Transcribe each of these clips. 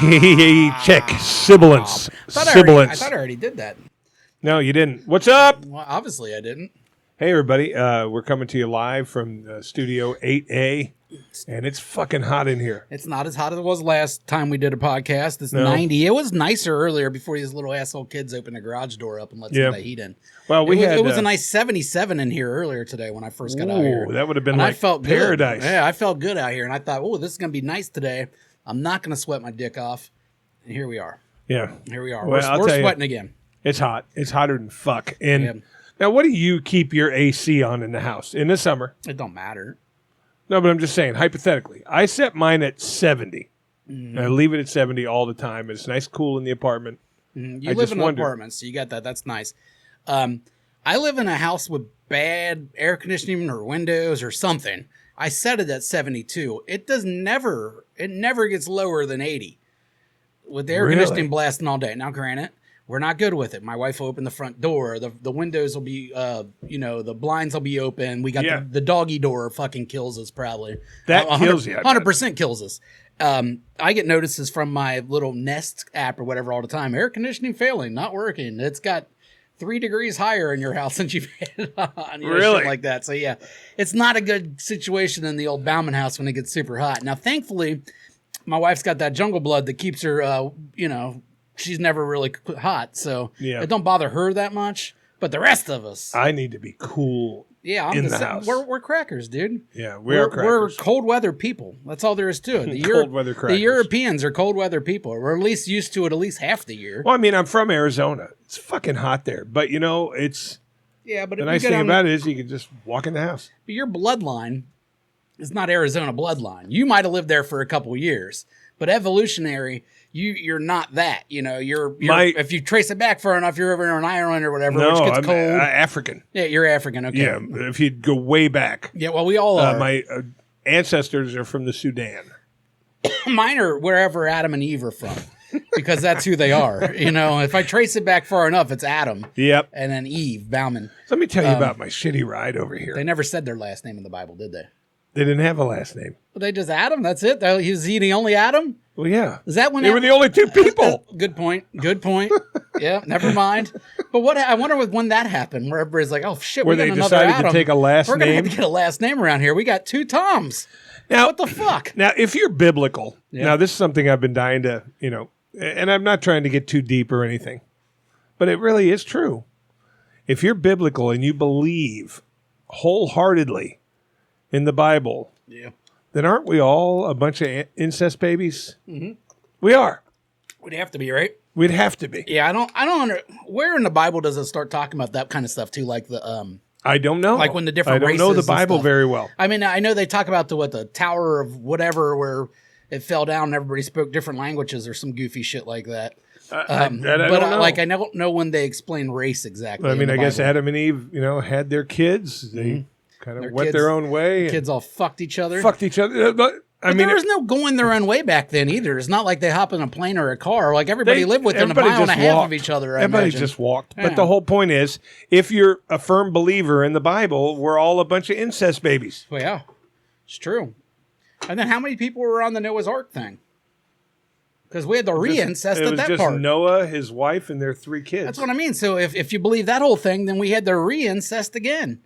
Check. Sibilance. I thought I already did that. No, you didn't. What's up? Well, obviously I didn't. Hey, everybody. We're coming to you live from Studio 8A, and it's fucking hot in here. It's not as hot as it was last time we did a podcast. It's 90. It was nicer earlier before these little asshole kids opened the garage door up and let some of that heat in. Well, it was a nice 77 in here earlier today when I first got out here. That would have been and like I felt paradise. Good. Yeah, I felt good out here, and I thought, oh, this is going to be nice today. I'm not going to sweat my dick off. And here we are. Yeah. Here we are. Well, we're sweating again. It's hot. It's hotter than fuck. And now, what do you keep your AC on in the house in the summer? It don't matter. No, but I'm just saying, hypothetically, I set mine at 70. I leave it at 70 all the time. It's nice, cool in the apartment. You live in an apartment, so you got that. That's nice. I live in a house with bad air conditioning or windows or something. I set it at 72. It never gets lower than 80 with the air conditioning blasting all day. Now, granted, we're not good with it. My wife will open the front door. The windows will be, the blinds will be open. We got the doggy door fucking kills us probably. That kills you. 100% kills us. I get notices from my little Nest app or whatever all the time. Air conditioning failing, not working. It's got 3 degrees higher in your house since you've had it on. Shit like that. So, yeah, it's not a good situation in the old Bauman house when it gets super hot. Now, thankfully, my wife's got that jungle blood that keeps her, she's never really hot. So it don't bother her that much. But the rest of us. I need to be cool in the house. We're crackers, dude. Yeah, we're crackers. We're cold weather people. That's all there is to it. Cold weather crackers. The Europeans are cold weather people. We're at least used to it at least half the year. Well, I mean, I'm from Arizona. It's fucking hot there. But, it's... Yeah, but the nice thing about it is you can just walk in the house. But your bloodline is not Arizona bloodline. You might have lived there for a couple of years. But evolutionary... You're not that, you're if you trace it back far enough, you're over in Ireland or whatever, which gets cold. African. Yeah, you're African. Okay. Yeah, if you go way back. Yeah, well, we all are. My ancestors are from the Sudan. Mine are wherever Adam and Eve are from, because that's who they are. If I trace it back far enough, it's Adam. Yep. And then Eve, Bauman. So let me tell you about my shitty ride over here. They never said their last name in the Bible, did they? They didn't have a last name. Well, they just Adam. That's it. Is he the only Adam? Well, yeah. Is that when they were the only two people? Good point. Yeah, never mind. But I wonder when that happened, where everybody's like, "Oh shit, where we got they another decided Adam. to take a last name. We're gonna have to get a last name around here. We got 2 Toms. Now, what the fuck? Now, if you're biblical, now this is something I've been dying to, and I'm not trying to get too deep or anything, but it really is true. If you're biblical and you believe wholeheartedly in the Bible, then aren't we all a bunch of incest babies? Mm-hmm. We are. We'd have to be, right? We'd have to be. Yeah, I don't where in the Bible does it start talking about that kind of stuff too? Like the I don't know. Like when the different races. I don't know the Bible very well. I mean, I know they talk about the Tower of whatever where it fell down and everybody spoke different languages or some goofy shit like that. I don't know. I don't know when they explain race exactly. I mean, I guess Adam and Eve, had their kids. They kind of went their own way. Kids all fucked each other. But I mean, there was no going their own way back then either. It's not like they hop in a plane or a car. Like everybody lived within a mile and a half of each other. Everybody just walked. Yeah. But the whole point is, if you're a firm believer in the Bible, we're all a bunch of incest babies. Well, yeah, it's true. And then how many people were on the Noah's Ark thing? Because we had the re-incest at that part. It was just Noah, his wife, and their 3 kids. That's what I mean. So if you believe that whole thing, then we had the re-incest again.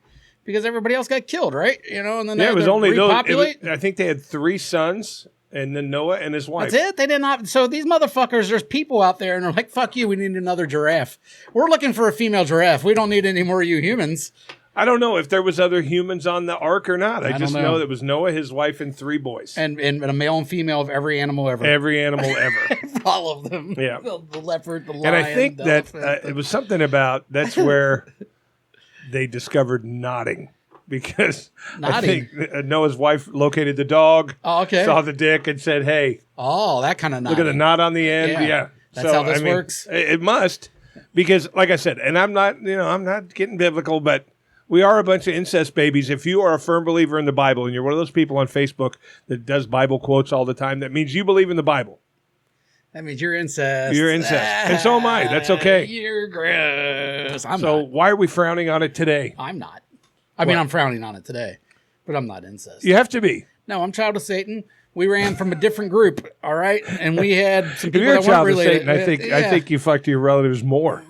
Because everybody else got killed, right? And then it was only repopulate. I think they had 3 sons, and then Noah and his wife. That's it. They did not. So these motherfuckers, there's people out there, and they're like, "Fuck you. We need another giraffe. We're looking for a female giraffe. We don't need any more of you humans." I don't know if there was other humans on the ark or not. I just know it was Noah, his wife, and 3 boys, and a male and female of every animal ever. Every animal ever. All of them. Yeah. The leopard, the lion. And I think that it was something about that's where they discovered nodding. Because I think Noah's wife located the dog, saw the dick, and said, "Hey, that kind of look at the knot on the end." Yeah. That's how this works. It must, because, like I said, and I'm not getting biblical, but we are a bunch of incest babies. If you are a firm believer in the Bible, and you're one of those people on Facebook that does Bible quotes all the time, that means you believe in the Bible. That means you're incest. You're incest. And so am I. That's okay. You're gross. So why are we frowning on it today? I'm not. I mean, I'm frowning on it today, but I'm not incest. You have to be. No, I'm child of Satan. We ran from a different group, all right? And we had some If people you're a that child weren't of related. Satan, I think you fucked your relatives more.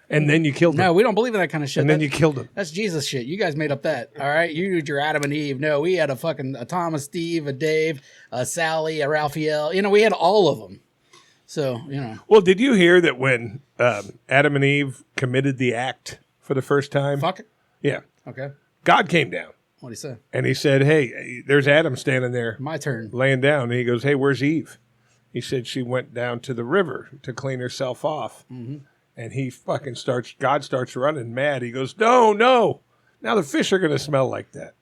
And then you killed them. No, we don't believe in that kind of shit. And then you killed them. That's Jesus shit. You guys made up that, all right? You did your Adam and Eve. No, we had a Tom, a Steve, a Dave, a Sally, a Raphael. We had all of them. So, Well, did you hear that when Adam and Eve committed the act for the first time? Fuck it. Yeah. Okay. God came down. What'd he say? And he said, hey, there's Adam standing there. My turn. Laying down. And he goes, hey, where's Eve? He said she went down to the river to clean herself off. Mm-hmm. And he fucking God starts running mad. He goes, no. Now the fish are going to smell like that.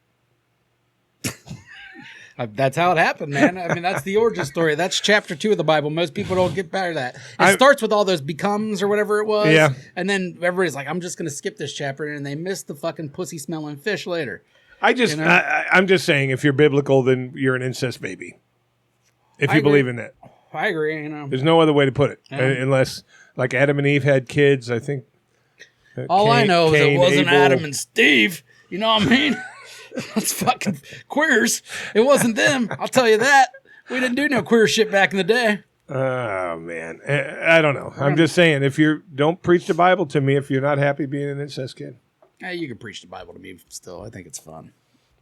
That's how it happened, man. I mean, that's the origin story. That's chapter 2 of the Bible. Most people don't get better at that. It starts with all those becomes or whatever it was. Yeah. And then everybody's like, I'm just going to skip this chapter. And they miss the fucking pussy smelling fish later. I'm just saying, if you're biblical, then you're an incest baby. If you believe in that. I agree. There's no other way to put it. Yeah. Unless, like Adam and Eve had kids, I think. All I know is it wasn't Abel. Adam and Steve. You know what I mean? That's fucking queers. It wasn't them. I'll tell you that. We didn't do no queer shit back in the day. Oh, man. I don't know. I'm just saying, don't preach the Bible to me if you're not happy being an incest kid. You can preach the Bible to me still. I think it's fun.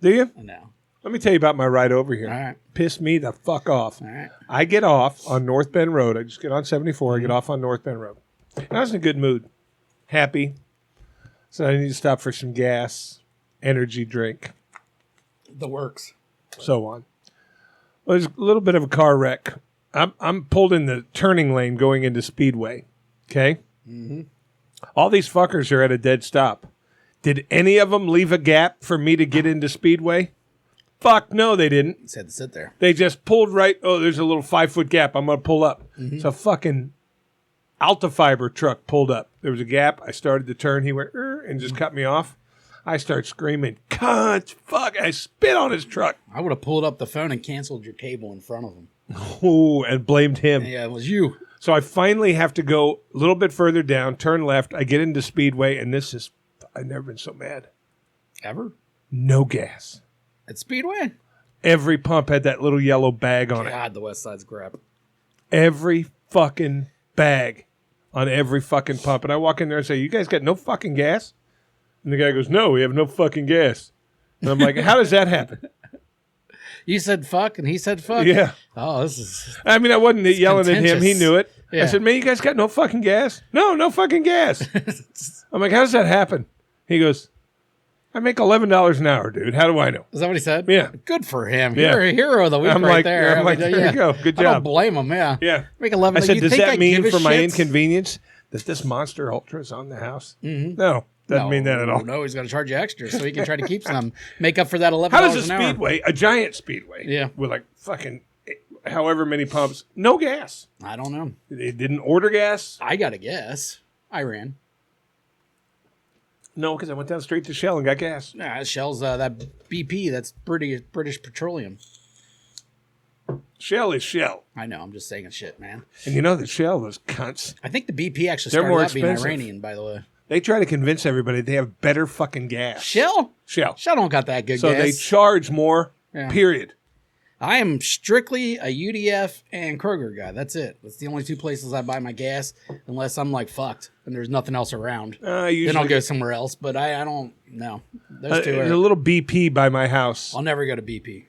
Do you? No. Let me tell you about my ride over here. All right. Piss me the fuck off. All right. I get off on North Bend Road. I just get on 74. I get off on North Bend Road. And I was in a good mood. Happy. So I need to stop for some gas, energy drink. The works. So on. Well, there's a little bit of a car wreck. I'm pulled in the turning lane going into Speedway. Okay? Mm-hmm. All these fuckers are at a dead stop. Did any of them leave a gap for me to get into Speedway? Fuck no, they didn't. Just had to sit there. They just pulled right. Oh, there's a little 5-foot gap. I'm going to pull up. Mm-hmm. So fucking Alta Fiber truck pulled up. There was a gap. I started to turn. He went, and just cut me off. I start screaming, cunt, fuck. I spit on his truck. I would have pulled up the phone and canceled your cable in front of him. Oh, and blamed him. Yeah, it was you. So I finally have to go a little bit further down, turn left. I get into Speedway, and I've never been so mad. Ever? No gas. At Speedway? Every pump had that little yellow bag on it. God, the West Side's crap. Every fucking bag on every fucking pump. And I walk in there and say, you guys got no fucking gas? And the guy goes, no, we have no fucking gas. And I'm like, how does that happen? You said fuck, and he said fuck? Yeah. Oh, this is... I mean, I wasn't yelling at him. He knew it. Yeah. I said, man, you guys got no fucking gas? No fucking gas. I'm like, how does that happen? He goes, I make $11 an hour, dude. How do I know? Is that what he said? Yeah. Good for him. Yeah. You're a hero of the week there. I'm like, there you go. Good job. I don't blame him, yeah. Yeah. Make 11. I said, does that mean for my inconvenience that this Monster Ultra is on the house? Mm-hmm. No. Doesn't mean that at all. No, he's going to charge you extra so he can try to keep some, make up for that $11 How does an a Speedway, a giant Speedway, yeah, with like fucking however many pumps, no gas? I don't know. They didn't order gas? I got a guess. I ran. No, because I went down straight to Shell and got gas. Nah, Shell's that BP, that's British Petroleum. Shell is Shell. I know, I'm just saying shit, man. And you know that Shell, those cunts. I think the BP actually started out being Iranian, by the way. They try to convince everybody they have better fucking gas. Shell? Shell don't got that good gas. So they charge more, period. I am strictly a UDF and Kroger guy. That's it. That's the only two places I buy my gas, unless I'm like fucked and there's nothing else around. Then I'll go somewhere else, but I don't know. Those two there's a little BP by my house. I'll never go to BP.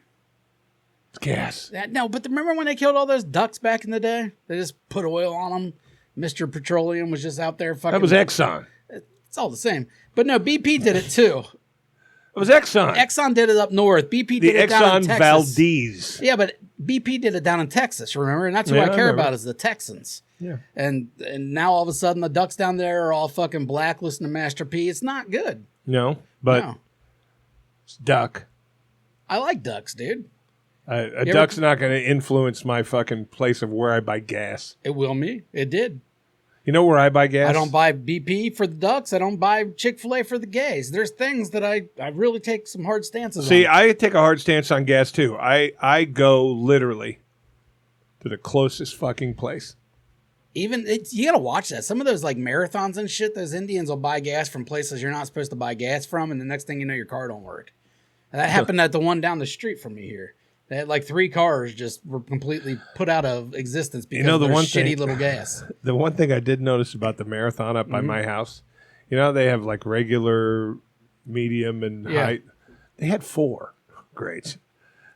It's gas. No, but remember when they killed all those ducks back in the day? They just put oil on them. Mr. Petroleum was just out there fucking... That was Exxon. It's all the same. But no, BP did it too. It was Exxon. Exxon did it up north. BP did it down in Texas. Valdez. Yeah, but BP did it down in Texas, remember? And that's who I care about is the Texans. Yeah. And now all of a sudden the ducks down there are all fucking black, listening to Master P. It's not good. No, but it's duck. I like ducks, dude. A duck's not going to influence my fucking place of where I buy gas. It will me. It did. You know where I buy gas? I don't buy BP for the ducks. I don't buy Chick-fil-A for the gays. There's things that I really take some hard stances on. See, I take a hard stance on gas, too. I go literally to the closest fucking place. Even, you got to watch that. Some of those like marathons and shit, those Indians will buy gas from places you're not supposed to buy gas from, and the next thing you know, your car don't work. And that happened at the one down the street from me here. They had like 3 cars just were completely put out of existence because of their shitty little gas. The one thing I did notice about the marathon up by my house, they have like regular, medium, and height. They had 4 grades.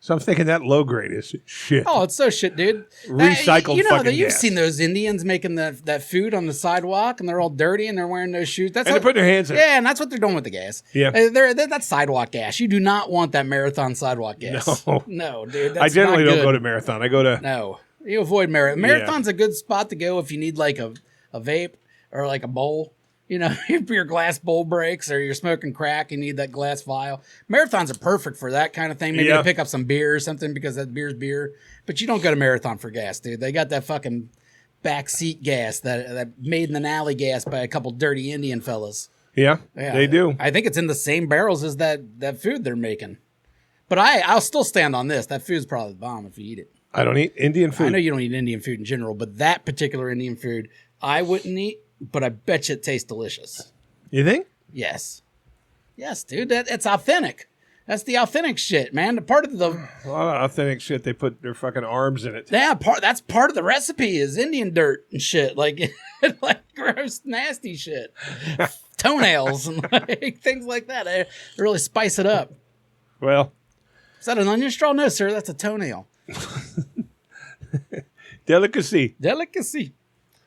So I'm thinking that low grade is shit. Oh, it's so shit, dude. Recycled fucking you've gas. seen those Indians making that food on the sidewalk, and they're all dirty, and they're wearing those shoes. They're putting their hands in it. Yeah, and that's what they're doing with the gas. Yeah. That's sidewalk gas. You do not want that marathon sidewalk gas. No, dude. That's I generally not don't good. go to marathon. I go to... No, you avoid marathon. Marathon's a good spot to go if you need like a vape or like a bowl. If your glass bowl breaks or you're smoking crack, you need that glass vial. Marathons are perfect for that kind of thing. Maybe to pick up some beer or something because that beer's beer. But you don't go to Marathon for gas, dude. They got that fucking backseat gas, that made in an alley gas by a couple dirty Indian fellas. Yeah, they do. I think it's in the same barrels as that food they're making. But I'll still stand on this. That food's probably the bomb if you eat it. I don't eat Indian food. I know you don't eat Indian food in general, but that particular Indian food I wouldn't eat. But I bet you it tastes delicious. You think? Yes, dude. It's authentic. That's the authentic shit, man. The part of the a lot of authentic shit. They put their fucking arms in it. Yeah, that's part of the recipe is Indian dirt and shit, like gross, nasty shit, toenails and like things like that. They really spice it up. Well, is that an onion straw? No, sir. That's a toenail. Delicacy.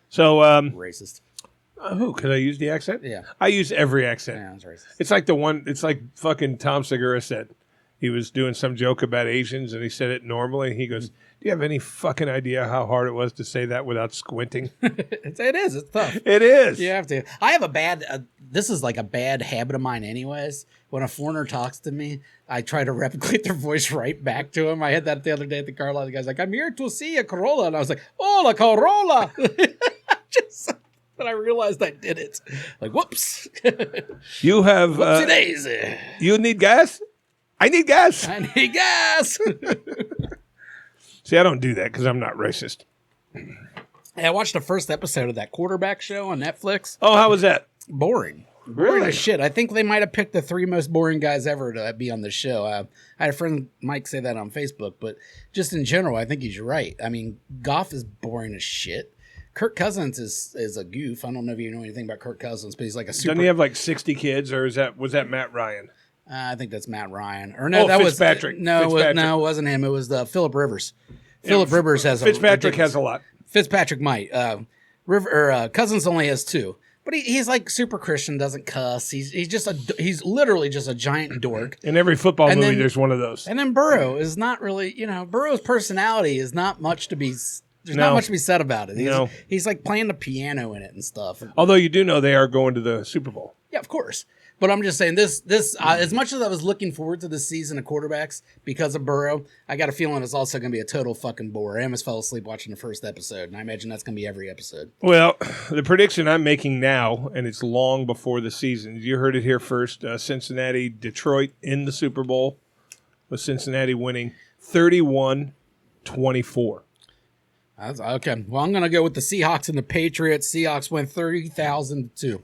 So, racist. Who? Could I use the accent? Yeah. I use every accent. Yeah, that's racist. It's like fucking Tom Segura said. He was doing some joke about Asians and he said it normally. He goes, do you have any fucking idea how hard it was to say that without squinting? It is. It's tough. It is. You have to. I have a bad, this is like a bad habit of mine anyways. When a foreigner talks to me, I try to replicate their voice right back to him. I had that the other day at the car lot. The guy's like, I'm here to see a Corolla. And I was like, oh, la Corolla. But I realized I did it. Like, whoops. You have... Whoopsie daisy. You need gas? I need gas. I need gas. See, I don't do that because I'm not racist. Hey, I watched the first episode of that quarterback show on Netflix. Oh, how was that? Boring. Really? Boring as shit. I think they might have picked the 3 most boring guys ever to be on the show. I had a friend, Mike, say that on Facebook, but just in general, I think he's right. I mean, Goff is boring as shit. Kirk Cousins is a goof. I don't know if you know anything about Kirk Cousins, but he's like a super... Doesn't he have like 60 kids, or was that Matt Ryan? I think that's Matt Ryan. Or no, that Fitzpatrick. was... No, it wasn't him. It was Phillip Rivers. Phillip Rivers has Fitzpatrick has a lot. Fitzpatrick might. Cousins only has 2. But he's like super Christian, doesn't cuss. He's literally just a giant dork. In every football movie, there's one of those. And then Burrow is not really, Burrow's personality is not much to be... There's not much to be said about it. He's like playing the piano in it and stuff. Although you do know they are going to the Super Bowl. Yeah, of course. But I'm just saying this as much as I was looking forward to this season of quarterbacks because of Burrow, I got a feeling it's also going to be a total fucking bore. I almost fell asleep watching the first episode, and I imagine that's going to be every episode. Well, the prediction I'm making now, and it's long before the season, you heard it here first, Cincinnati, Detroit in the Super Bowl, with Cincinnati winning 31-24. Okay. Well, I'm going to go with the Seahawks and the Patriots. Seahawks win 30,000-2.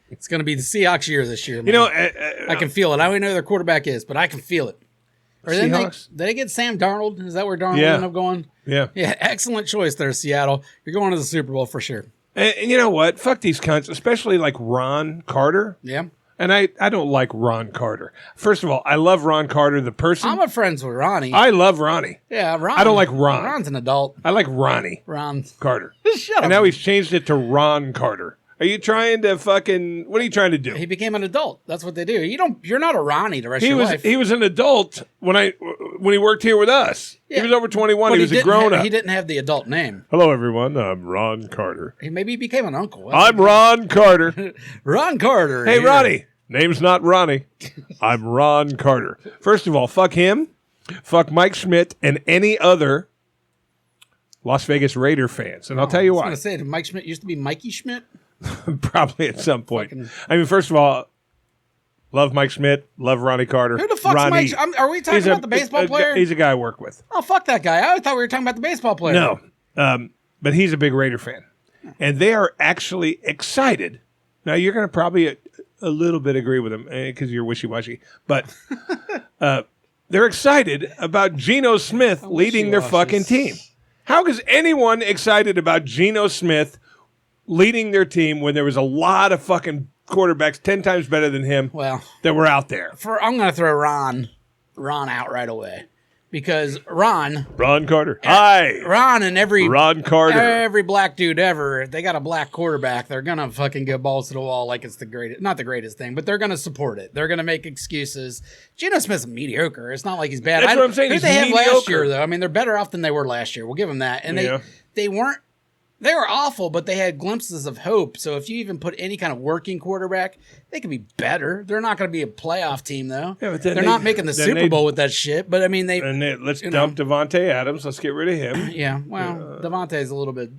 It's going to be the Seahawks year this year, man. I can feel it. I don't even know who their quarterback is, but I can feel it. Or did they get Sam Darnold? Is that where Darnold ended up going? Yeah. Yeah, excellent choice there, Seattle. You're going to the Super Bowl for sure. And you know what? Fuck these cunts, especially like Ron Carter. Yeah. And I don't like Ron Carter. First of all, I love Ron Carter, the person. I'm friends with Ronnie. I love Ronnie. Yeah, Ron. I don't like Ron. Ron's an adult. I like Ronnie. Ron Carter. Shut up. And now he's changed it to Ron Carter. Are you trying to fucking... What are you trying to do? He became an adult. That's what they do. You're not a Ronnie the rest of your life. He was an adult when he worked here with us. Yeah. He was over 21. He was a grown-up. He didn't have the adult name. Hello, everyone. I'm Ron Carter. Maybe he became an uncle. I'm Ron Carter. Ron Carter. Hey, Ronnie. Name's not Ronnie. I'm Ron Carter. First of all, fuck him. Fuck Mike Schmidt and any other Las Vegas Raider fans. And I'll tell you why. I was going to say, Mike Schmidt used to be Mikey Schmidt? Probably at some point. I mean, first of all, love Mike Schmidt, love Ronnie Carter. Who the fuck's Mike? Are we talking about the baseball player? He's a guy I work with. Oh, fuck that guy. I thought we were talking about the baseball player. No, but he's a big Raider fan. And they are actually excited. Now, you're going to probably a little bit agree with him because you're wishy-washy. But they're excited about Geno Smith leading their fucking team. How is anyone excited about Geno Smith leading their team when there was a lot of fucking quarterbacks 10 times better than him that were out there? I'm going to throw Ron out right away. Because Ron Carter. Hi. Ron and Ron Carter. Every black dude ever, if they got a black quarterback, they're going to fucking go balls to the wall like it's the greatest, not the greatest thing, but they're going to support it. They're going to make excuses. Geno Smith's mediocre. It's not like he's bad. That's what I'm saying. Who they had last year, though? I mean, they're better off than they were last year. We'll give them that. And they were awful, but they had glimpses of hope. So if you even put any kind of working quarterback, they could be better. They're not going to be a playoff team, though. Yeah, but they're not making the Super Bowl with that shit. But I mean, let's dump Devontae Adams. Let's get rid of him. Yeah, well, Devontae's a little bit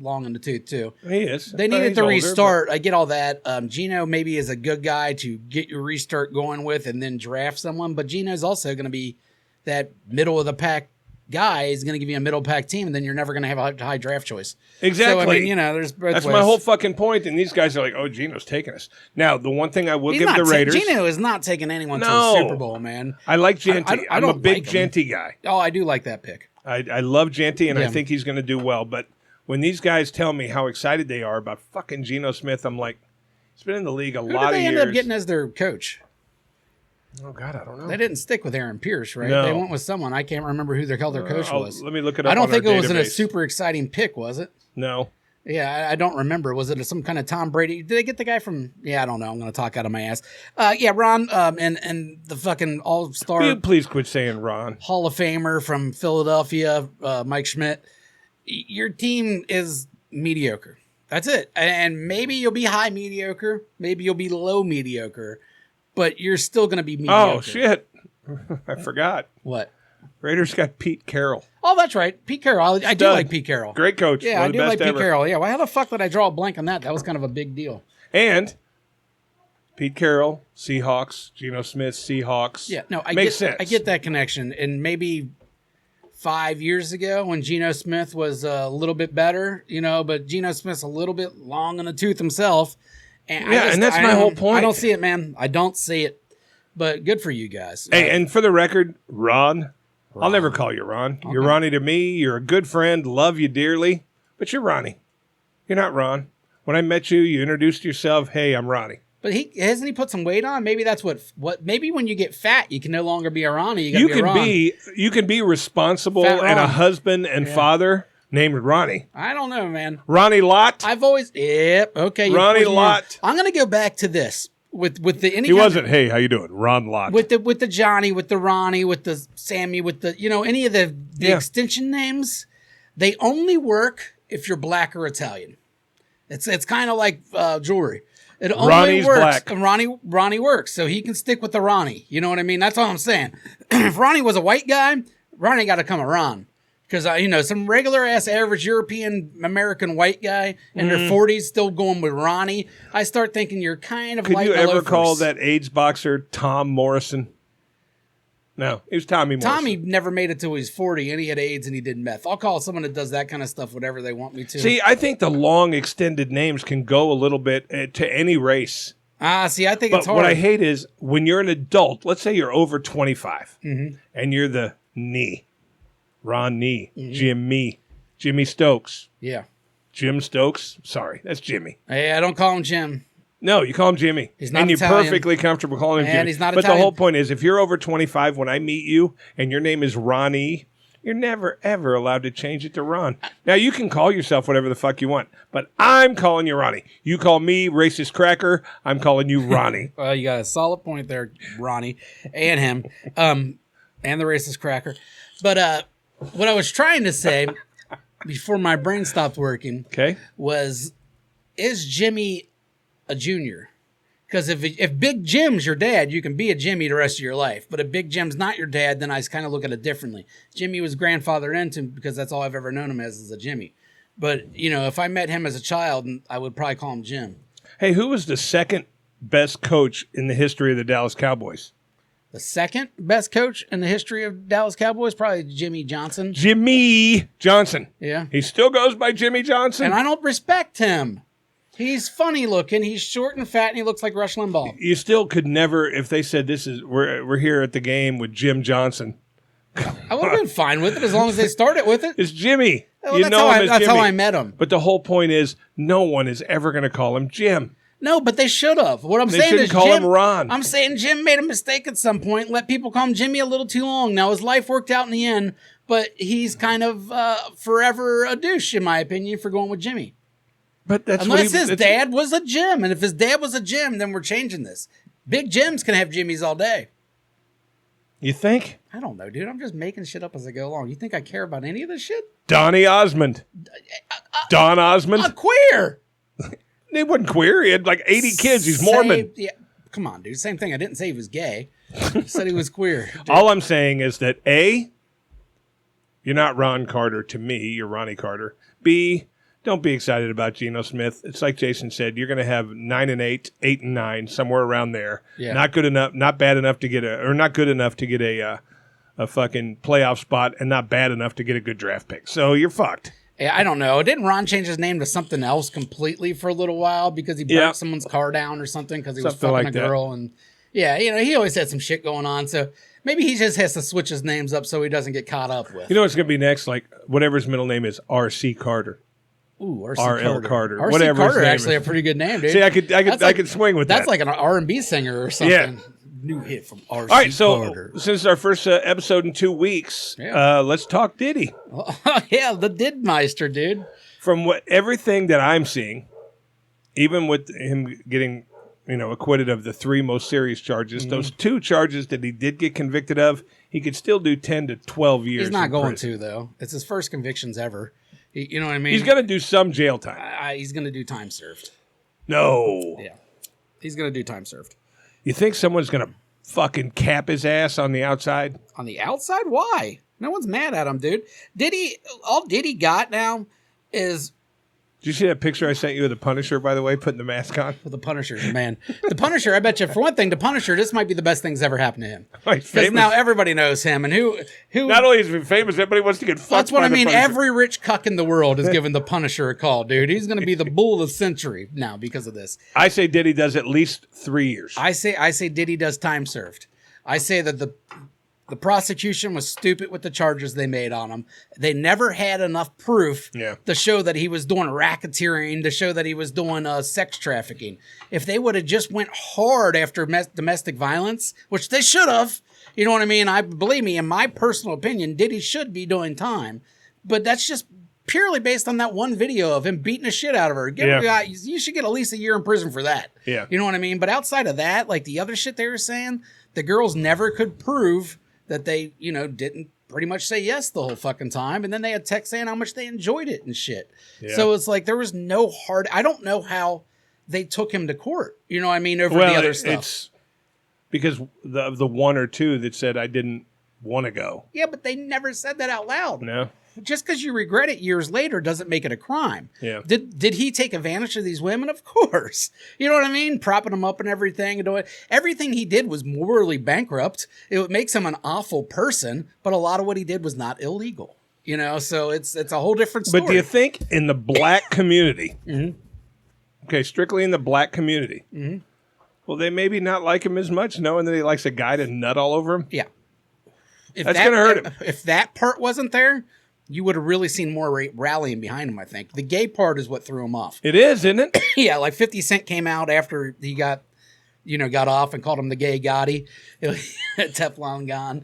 long in the tooth too. He is. They needed to restart. I get all that. Geno maybe is a good guy to get your restart going with, and then draft someone. But Geno's also going to be that middle of the pack guy is going to give you a middle pack team, and then you're never going to have a high draft choice. Exactly. So, I mean, there's both That's ways. my whole fucking point. And these guys are like, "Oh, Geno's taking us." Now, the one thing I will give the Raiders, Geno is not taking anyone to the Super Bowl, man. I like Genty. I'm a big Genty guy. Oh, I do like that pick. I love Genty, and I think he's going to do well. But when these guys tell me how excited they are about fucking Geno Smith, I'm like, he's been in the league a lot of years. Who did they end up getting as their coach? Oh, God, I don't know. They didn't stick with Aaron Pierce, right? No. They went with someone. I can't remember who their coach was. Let me look it up. I don't think it was a super exciting pick, was it? No. Yeah, I don't remember. Was it some kind of Tom Brady? Did they get the guy from? Yeah, I don't know. I'm going to talk out of my ass. Yeah, Ron and the fucking all-star. Will you please quit saying Ron? Hall of Famer from Philadelphia, Mike Schmidt. Your team is mediocre. That's it. And maybe you'll be high mediocre. Maybe you'll be low mediocre. But you're still going to be mediocre. Oh, shit. I forgot. What? Raiders got Pete Carroll. Oh, that's right. Pete Carroll. I do like Pete Carroll. Great coach. Yeah, I do like Pete Carroll. Yeah, well, how the fuck did I draw a blank on that? That was kind of a big deal. And Pete Carroll, Seahawks, Geno Smith, Seahawks. Yeah, no, Makes sense. I get that connection. And maybe 5 years ago when Geno Smith was a little bit better, but Geno Smith's a little bit long in the tooth himself. And and that's my whole point. I don't see it, man. I don't see it. But good for you guys. Hey, and for the record, Ron. I'll never call you Ron. Okay. You're Ronnie to me. You're a good friend. Love you dearly. But you're Ronnie. You're not Ron. When I met you, you introduced yourself. Hey, I'm Ronnie. But hasn't he put some weight on? Maybe that's what maybe when you get fat, you can no longer be a Ronnie. You can be responsible and a husband and father named Ronnie. I don't know, man. Ronnie Lott. I've always okay. Ronnie Lott. I'm gonna go back to this. With the he wasn't. Hey, how you doing, Ron Lott? With the Johnny, with the Ronnie, with the Sammy, with the any of the extension names, they only work if you're black or Italian. It's kind of like jewelry. It only Ronnie's works. Black. And Ronnie works, so he can stick with the Ronnie. You know what I mean? That's all I'm saying. If Ronnie was a white guy, Ronnie got to come a Ron. Because, some regular ass average European American white guy in their 40s still going with Ronnie, I start thinking you're kind of Could like you ever call that AIDS boxer Tom Morrison? No, it was Tommy Morrison. Tommy never made it till he was 40 and he had AIDS and he did meth. I'll call someone that does that kind of stuff whatever they want me to. See, I think the long extended names can go a little bit to any race. I think it's hard. What I hate is when you're an adult, let's say you're over 25 and you're the knee. Ron Nee, Jimmy Stokes. Yeah. Jim Stokes? Sorry, that's Jimmy. Hey, I don't call him Jim. No, you call him Jimmy. He's not and Italian. You're perfectly comfortable calling him Jimmy. He's not But Italian. the whole point is, if you're over 25 when I meet you and your name is Ronnie, you're never, ever allowed to change it to Ron. Now, you can call yourself whatever the fuck you want, but I'm calling you Ronnie. You call me Racist Cracker, I'm calling you Ronnie. Well, you got a solid point there, Ronnie, and him, and the Racist Cracker. But, what I was trying to say before my brain stopped working was, is Jimmy a junior? Because if Big Jim's your dad, you can be a Jimmy the rest of your life. But if Big Jim's not your dad, then I kind of look at it differently. Jimmy was grandfathered into because that's all I've ever known him as is a Jimmy. But, if I met him as a child, I would probably call him Jim. Hey, who was the second best coach in the history of the Dallas Cowboys? The second best coach in the history of Dallas Cowboys, probably Jimmy Johnson. Jimmy Johnson. Yeah. He still goes by Jimmy Johnson. And I don't respect him. He's funny looking. He's short and fat, and he looks like Rush Limbaugh. You still could never, if they said we're here at the game with Jim Johnson. I would have been fine with it as long as they started with it. It's Jimmy. Well, that's how I met him. But the whole point is, no one is ever going to call him Jim. No, but they should have. What I'm saying is, call him Ron. I'm saying Jim made a mistake at some point. And let people call him Jimmy a little too long. Now his life worked out in the end, but he's kind of forever a douche, in my opinion, for going with Jimmy. But that's unless his dad was a Jim, and if his dad was a Jim, then we're changing this. Big Jims can have Jimmys all day. You think? I don't know, dude. I'm just making shit up as I go along. You think I care about any of this shit? Donny Osmond. Don Osmond. A queer. He wasn't queer. He had like 80 kids. He's Mormon. Yeah, come on, dude. Same thing. I didn't say he was gay. I said he was queer. Dude. All I'm saying is that A, you're not Ron Carter to me. You're Ronnie Carter. B, don't be excited about Geno Smith. It's like Jason said. You're going to have 9 and 8, 8 and 9, somewhere around there. Yeah. Not good enough. Not bad enough to get not good enough to get a fucking playoff spot, and not bad enough to get a good draft pick. So you're fucked. Yeah, I don't know. Didn't Ron change his name to something else completely for a little while because he burnt someone's car down or something because he was fucking a girl? And yeah, he always had some shit going on. So maybe he just has to switch his names up so he doesn't get caught up with. You know what's going to be next? Like whatever his middle name is, R.C. Carter. Ooh, R.C. R.L. Carter. R.C. Whatever Carter his name actually is. a pretty good name, dude. See, I could swing with that. That's like an R&B singer or something. Yeah. New hit from R.C. All right, so Carter. since our first episode in 2 weeks, let's talk Diddy. Yeah, the Didmeister, dude. From everything that I'm seeing, even with him getting, acquitted of the 3 most serious charges, those 2 charges that he did get convicted of, he could still do 10 to 12 years. He's not going to, though. It's his first convictions ever. You know what I mean? He's going to do some jail time. He's going to do time served. No. Yeah. He's going to do time served. You think someone's going to fucking cap his ass on the outside? On the outside? Why? No one's mad at him, dude. All Diddy got now is... Did you see that picture I sent you of the Punisher, by the way, putting the mask on? Well, the Punisher, man. The Punisher, I bet you, for one thing, the Punisher, this might be the best thing that's ever happened to him. Because now everybody knows him. And who... Not only is he famous, everybody wants to get fucked. That's what I mean. Punisher. Every rich cuck in the world is giving the Punisher a call, dude. He's going to be the bull of the century now because of this. I say Diddy does at least 3 years. I say Diddy does time served. I say that the prosecution was stupid with the charges they made on him. They never had enough proof to show that he was doing racketeering, to show that he was doing sex trafficking. If they would have just went hard after domestic violence, which they should have, you know what I mean? Believe me, in my personal opinion, Diddy should be doing time. But that's just purely based on that one video of him beating the shit out of her. You should get at least a year in prison for that. Yeah. You know what I mean? But outside of that, like the other shit they were saying, the girls never could prove that they, didn't pretty much say yes the whole fucking time. And then they had text saying how much they enjoyed it and shit. Yeah. So it's like there was no I don't know how they took him to court. You know what I mean? Over the other stuff. It's because the 1 or 2 that said I didn't want to go. Yeah, but they never said that out loud. No. Just because you regret it years later doesn't make it a crime. Yeah. Did he take advantage of these women? Of course. You know what I mean? Propping them up and everything. Everything he did was morally bankrupt. It makes him an awful person, but a lot of what he did was not illegal. So it's a whole different story. But do you think in the black community, okay, strictly in the black community, well, they maybe not like him as much knowing that he likes a guy to nut all over him? Yeah. That's going to hurt him. If that part wasn't there, you would have really seen more rallying behind him, I think. The gay part is what threw him off. It is, isn't it? Yeah, like 50 Cent came out after he got off and called him the gay Gotti. Teflon gone.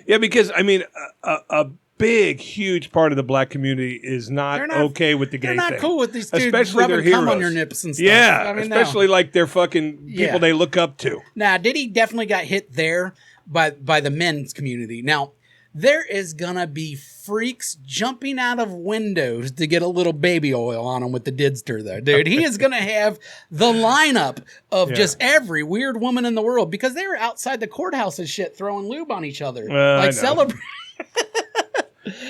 Yeah, because, I mean, a big, huge part of the black community is not okay with the gay thing. They're not cool with these dudes especially rubbing cum on your nips and stuff. Yeah, especially like they're fucking people they look up to. Now, Diddy definitely got hit there by the men's community. Now, there is going to be freaks jumping out of windows to get a little baby oil on him with the Didster, though, dude. He is going to have the lineup of just every weird woman in the world because they were outside the courthouse and shit throwing lube on each other. Like celebrate.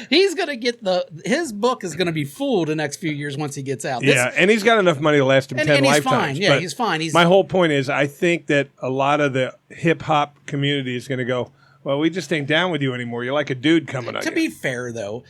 He's going to get his book is going to be full the next few years once he gets out. And he's got enough money to last him 10 lifetimes. Fine. Yeah, he's fine. My whole point is I think that a lot of the hip-hop community is going to go, well, we just ain't down with you anymore. You're like a dude coming on. To be fair, though,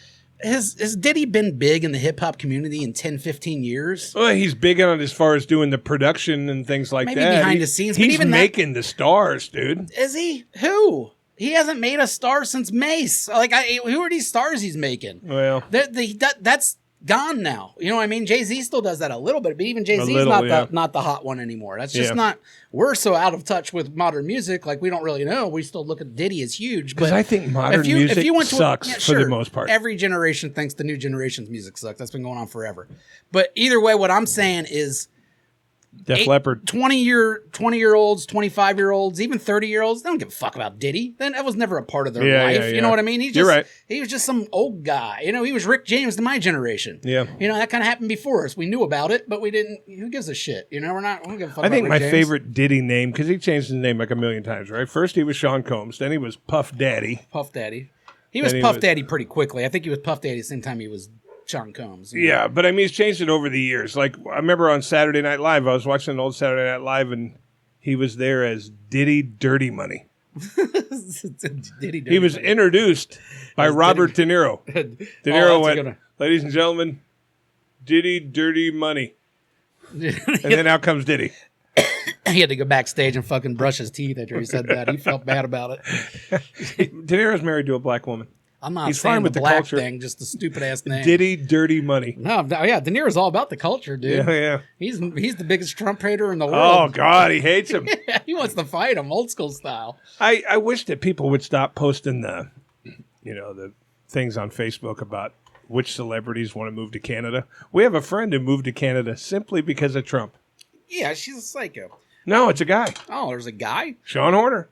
Has Diddy been big in the hip hop community in 10, 15 years? Well, he's big on it as far as doing the production and things like Maybe that. behind the scenes. He's but even making the stars, dude. Is he? Who? He hasn't made a star since Mace. Like, who are these stars he's making? Well, that's gone now. You know what I mean? Jay-Z still does that a little bit, but even Jay-Z's not the hot one anymore. That's just not. We're so out of touch with modern music, like we don't really know. We still look at Diddy as huge, but I think modern music sucks for the most part. Every generation thinks the new generation's music sucks. That's been going on forever. But either way, what I'm saying is, Def Leppard, 20-year-olds, 25-year-olds, even 30-year-olds, they don't give a fuck about Diddy. Then that was never a part of their life. Yeah. You know what I mean? You're right. He was just some old guy. You know, he was Rick James to my generation. Yeah. You know, that kind of happened before us. We knew about it, but we didn't. Who gives a shit? You know, we don't give a fuck. I think about my Rick James. favorite Diddy name, because he changed his name like a million times, right? First he was Sean Combs, then he was Puff Daddy. Puff Daddy. He was Puff Daddy pretty quickly. I think he was Puff Daddy at the same time he was Sean Combs. You know? Yeah, but I mean, he's changed it over the years. Like, I remember on Saturday Night Live, I was watching an old Saturday Night Live, and he was there as Diddy Dirty Money. He was introduced by Robert De Niro. De Niro went, ladies and gentlemen, Diddy Dirty Money. And then out comes Diddy. He had to go backstage and fucking brush his teeth after he said that. He felt bad about it. De Niro's married to a black woman. I'm not He's saying fine with the the black culture. thing, just the stupid ass name. Diddy Dirty Money. No, yeah, De Niro's all about the culture, dude. Yeah. He's the biggest Trump hater in the world. Oh, God, he hates him. He wants to fight him, old school style. I wish that people would stop posting the things on Facebook about which celebrities want to move to Canada. We have a friend who moved to Canada simply because of Trump. Yeah, she's a psycho. No, it's a guy. Oh, there's a guy? Sean Horner.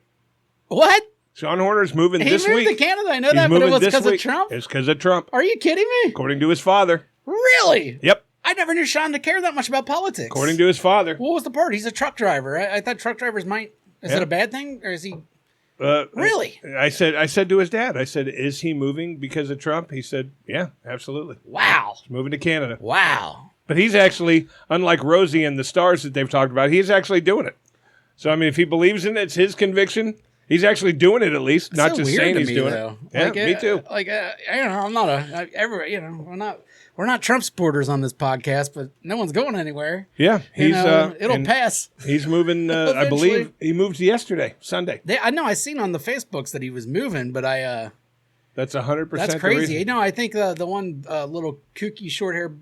What? Sean Horner's moving this week. He moved to Canada. I know that, but it was because of Trump? It's because of Trump. Are you kidding me? According to his father. Really? Yep. I never knew Sean to care that much about politics. According to his father. What was the part? He's a truck driver. I thought truck drivers might... Is it a bad thing? Or is he... Really? I said to his dad, I said, is he moving because of Trump? He said, yeah, absolutely. Wow. He's moving to Canada. Wow. But he's actually, unlike Rosie and the stars that they've talked about, he's actually doing it. So, I mean, if he believes in it, it's his conviction. He's actually doing it at least, not just saying he's doing it. Yeah, me too. I'm not we're not Trump supporters on this podcast, but no one's going anywhere. Yeah, it'll pass. He's moving. I believe he moved yesterday, Sunday. I know. I seen on the Facebooks that he was moving, but that's 100%. That's crazy. I think the one little kooky short hair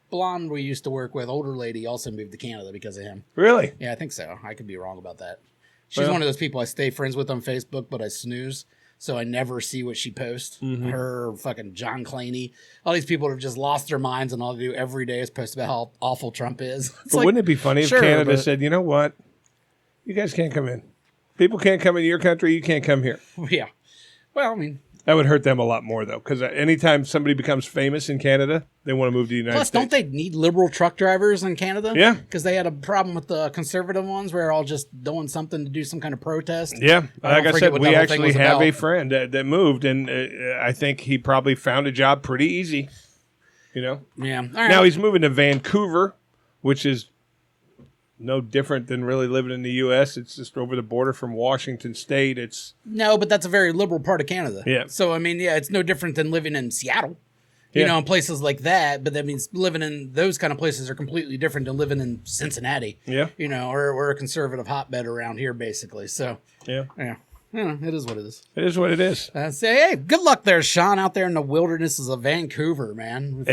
blonde we used to work with, older lady, also moved to Canada because of him. Really? Yeah, I think so. I could be wrong about that. She's one of those people I stay friends with on Facebook, but I snooze, so I never see what she posts. Mm-hmm. Her, fucking John Claney, all these people have just lost their minds, and all they do every day is post about how awful Trump is. But wouldn't it be funny if Canada said, you know what? You guys can't come in. People can't come into your country. You can't come here. Yeah. Well, I mean... That would hurt them a lot more, though, because anytime somebody becomes famous in Canada, they want to move to the United States. Plus, don't they need liberal truck drivers in Canada? Yeah. Because they had a problem with the conservative ones where they're all just doing something to do some kind of protest. Yeah. Like I said, we actually have a friend that moved, and I think he probably found a job pretty easy. You know? Yeah. All right. Now he's moving to Vancouver, which is no different than really living in the U.S. It's just over the border from Washington State. No, but that's a very liberal part of Canada. Yeah. So, I mean, yeah, it's no different than living in Seattle, you know, in places like that. But that means living in those kind of places are completely different than living in Cincinnati. Yeah. You know, or a conservative hotbed around here, basically. So, yeah. It is what it is. It is what it is. Hey, good luck there, Sean, out there in the wildernesses of Vancouver, man.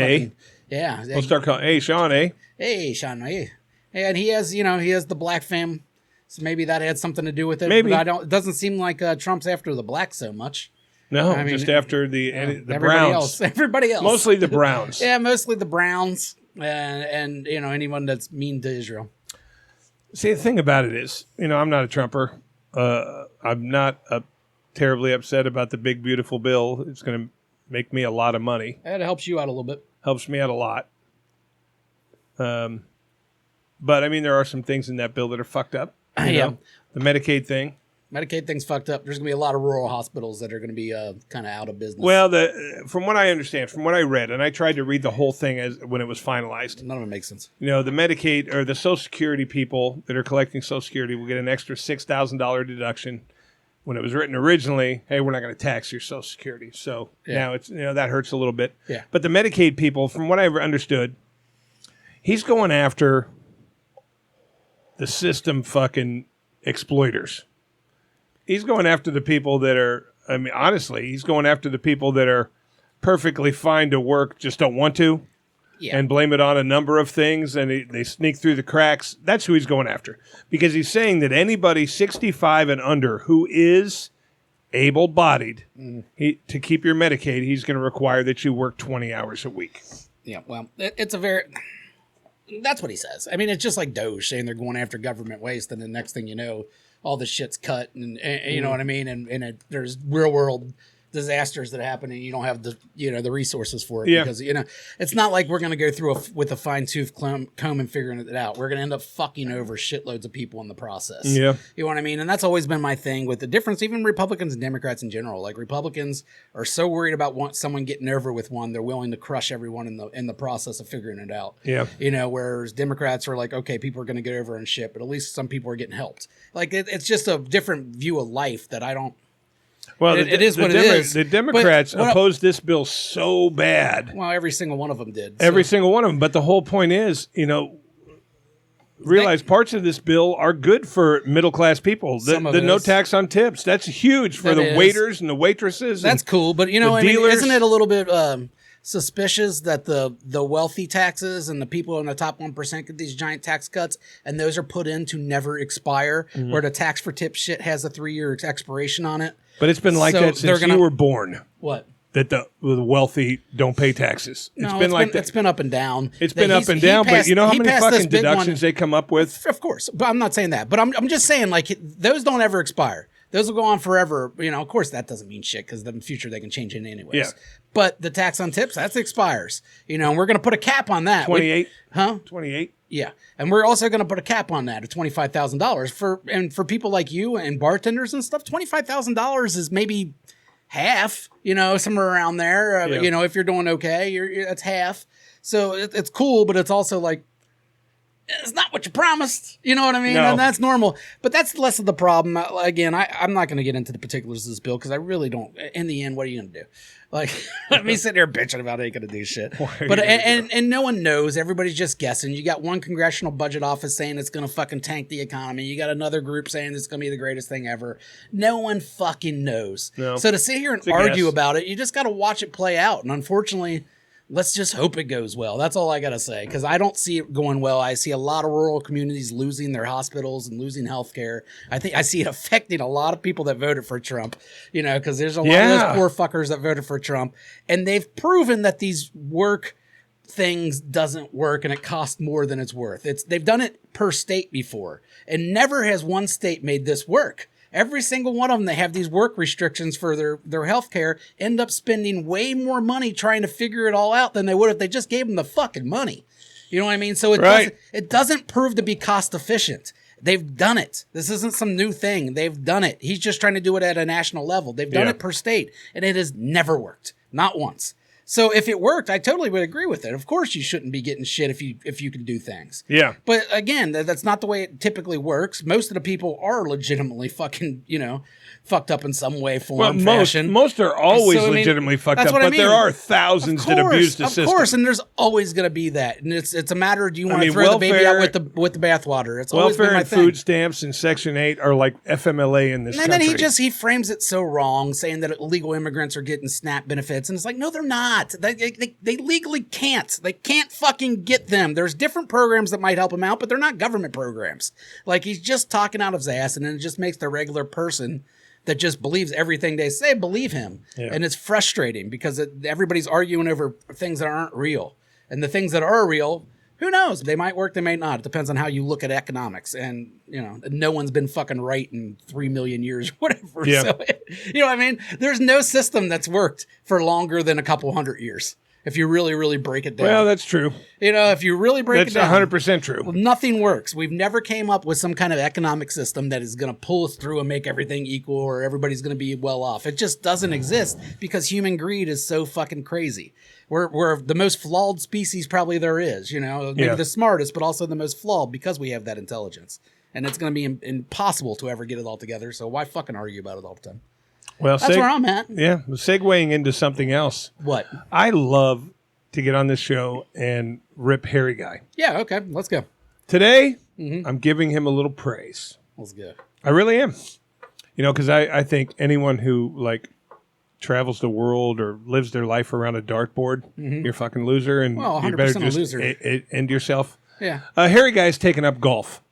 Yeah. We'll start calling, hey, Sean, eh? Hey, Sean, hey. And he has the black fam, so maybe that had something to do with it. Maybe. But it doesn't seem like Trump's after the blacks so much. No, I mean, just after the Browns. Everybody else. Mostly the Browns. Yeah, mostly the Browns and anyone that's mean to Israel. See, the thing about it is, I'm not a Trumper. I'm not terribly upset about the big, beautiful bill. It's going to make me a lot of money. It helps you out a little bit. Helps me out a lot. But, I mean, there are some things in that bill that are fucked up. You know? The Medicaid thing. Medicaid thing's fucked up. There's going to be a lot of rural hospitals that are going to be kind of out of business. Well, from what I understand, from what I read, and I tried to read the whole thing when it was finalized. None of it makes sense. The Medicaid or the Social Security people that are collecting Social Security will get an extra $6,000 deduction when it was written originally, hey, we're not going to tax your Social Security. So now it's, that hurts a little bit. Yeah. But the Medicaid people, from what I've understood, he's going after the system fucking exploiters. He's going after the people that are, honestly, he's going after the people that are perfectly fine to work, just don't want to. Yeah. And blame it on a number of things, and they sneak through the cracks. That's who he's going after. Because he's saying that anybody 65 and under who is able-bodied, to keep your Medicaid, he's going to require that you work 20 hours a week. Yeah, well, it's a very... That's what he says. I mean, it's just like Doge saying they're going after government waste, and the next thing you know, all the shit's cut, and you know what I mean? And there's real-world disasters that happen, and you don't have the the resources for it because it's not like we're going to go through with a fine-tooth comb and figuring it out. We're going to end up fucking over shitloads of people in the process. Yeah, you know what I mean? And that's always been my thing with the difference. Even Republicans and Democrats in general, like Republicans are so worried about someone getting over with one, they're willing to crush everyone in the process of figuring it out. Yeah, whereas Democrats are like, okay, people are going to get over and shit, but at least some people are getting helped. Like it's just a different view of life that I don't. Well, it is what it is. The Democrats opposed this bill so bad. Well, every single one of them did. Every single one of them. But the whole point is, realize parts of this bill are good for middle-class people. The no tax on tips. That's huge for the waiters and the waitresses. That's cool. But, isn't it a little bit suspicious that the wealthy taxes and the people in the top 1% get these giant tax cuts, and those are put in to never expire, where the tax for tip shit has a 3-year expiration on it? But it's been like that since you were born. What? That the wealthy don't pay taxes. It's been up and down. It's been up and down, but you know how many fucking deductions they come up with? Of course. But I'm not saying that. But I'm just saying, like, those don't ever expire. Those will go on forever. Of course, that doesn't mean shit because in the future they can change it anyways. Yeah. But the tax on tips, that expires. And we're going to put a cap on that. 28? 28? Yeah. And we're also going to put a cap on that of $25,000. For people like you and bartenders and stuff, $25,000 is maybe half, somewhere around there. If you're doing okay, that's half. So it's cool, but it's also like, it's not what you promised. You know what I mean? No. And that's normal. But that's less of the problem. Again, I'm not going to get into the particulars of this bill because I really don't. In the end, what are you going to do? Like, let me sit there bitching about it, ain't going to do shit. But and no one knows. Everybody's just guessing. You got one congressional budget office saying it's going to fucking tank the economy. You got another group saying it's going to be the greatest thing ever. No one fucking knows. No. So to sit here and argue about it, you just got to watch it play out. And unfortunately, let's just hope it goes well. That's all I got to say, because I don't see it going well. I see a lot of rural communities losing their hospitals and losing health care. I see it affecting a lot of people that voted for Trump, because there's a lot of those poor fuckers that voted for Trump. And they've proven that these work things doesn't work and it costs more than it's worth. They've done it per state before, and never has one state made this work. Every single one of them, they have these work restrictions for their health care, end up spending way more money trying to figure it all out than they would if they just gave them the fucking money. You know what I mean? So it doesn't prove to be cost efficient. They've done it. This isn't some new thing. They've done it. He's just trying to do it at a national level. They've done it per state, and it has never worked. Not once. So if it worked, I totally would agree with it. Of course, you shouldn't be getting shit if you can do things. Yeah. But again, that's not the way it typically works. Most of the people are legitimately fucking, fucked up in some way, form, fashion. Most are always legitimately fucked up, but there are thousands that abuse the system. Of course, and there's always going to be that. And it's a matter of, do you want to throw the baby out with the bathwater? It's always been my thing. Welfare and food stamps and Section 8 are like FMLA in this country. And then he frames it so wrong, saying that illegal immigrants are getting SNAP benefits. And it's like, no, they're not. They legally can't. They can't fucking get them. There's different programs that might help them out, but they're not government programs. Like, he's just talking out of his ass, and then it just makes the regular person that just believes everything they say believe him. Yeah. And it's frustrating because everybody's arguing over things that aren't real. And the things that are real, who knows? They might work, they may not. It depends on how you look at economics. And, no one's been fucking right in 3 million years or whatever. Yeah. So, you know what I mean? There's no system that's worked for longer than a couple hundred years. If you really, really break it down. Well, that's true. If you really break it down. That's 100% true. Well, nothing works. We've never came up with some kind of economic system that is going to pull us through and make everything equal or everybody's going to be well off. It just doesn't exist because human greed is so fucking crazy. We're the most flawed species probably there is, maybe the smartest, but also the most flawed because we have that intelligence. and it's going to be impossible to ever get it all together. So why fucking argue about it all the time? Well, that's where I'm at. Yeah, segueing into something else. What? I love to get on this show and rip Hairy Guy. Yeah, okay, let's go. Today, I'm giving him a little praise. Let's go. I really am. You know, because I think anyone who, like, travels the world or lives their life around a dartboard, you're a fucking loser, and you better just loser. End yourself. Yeah. Hairy Guy's taken up golf.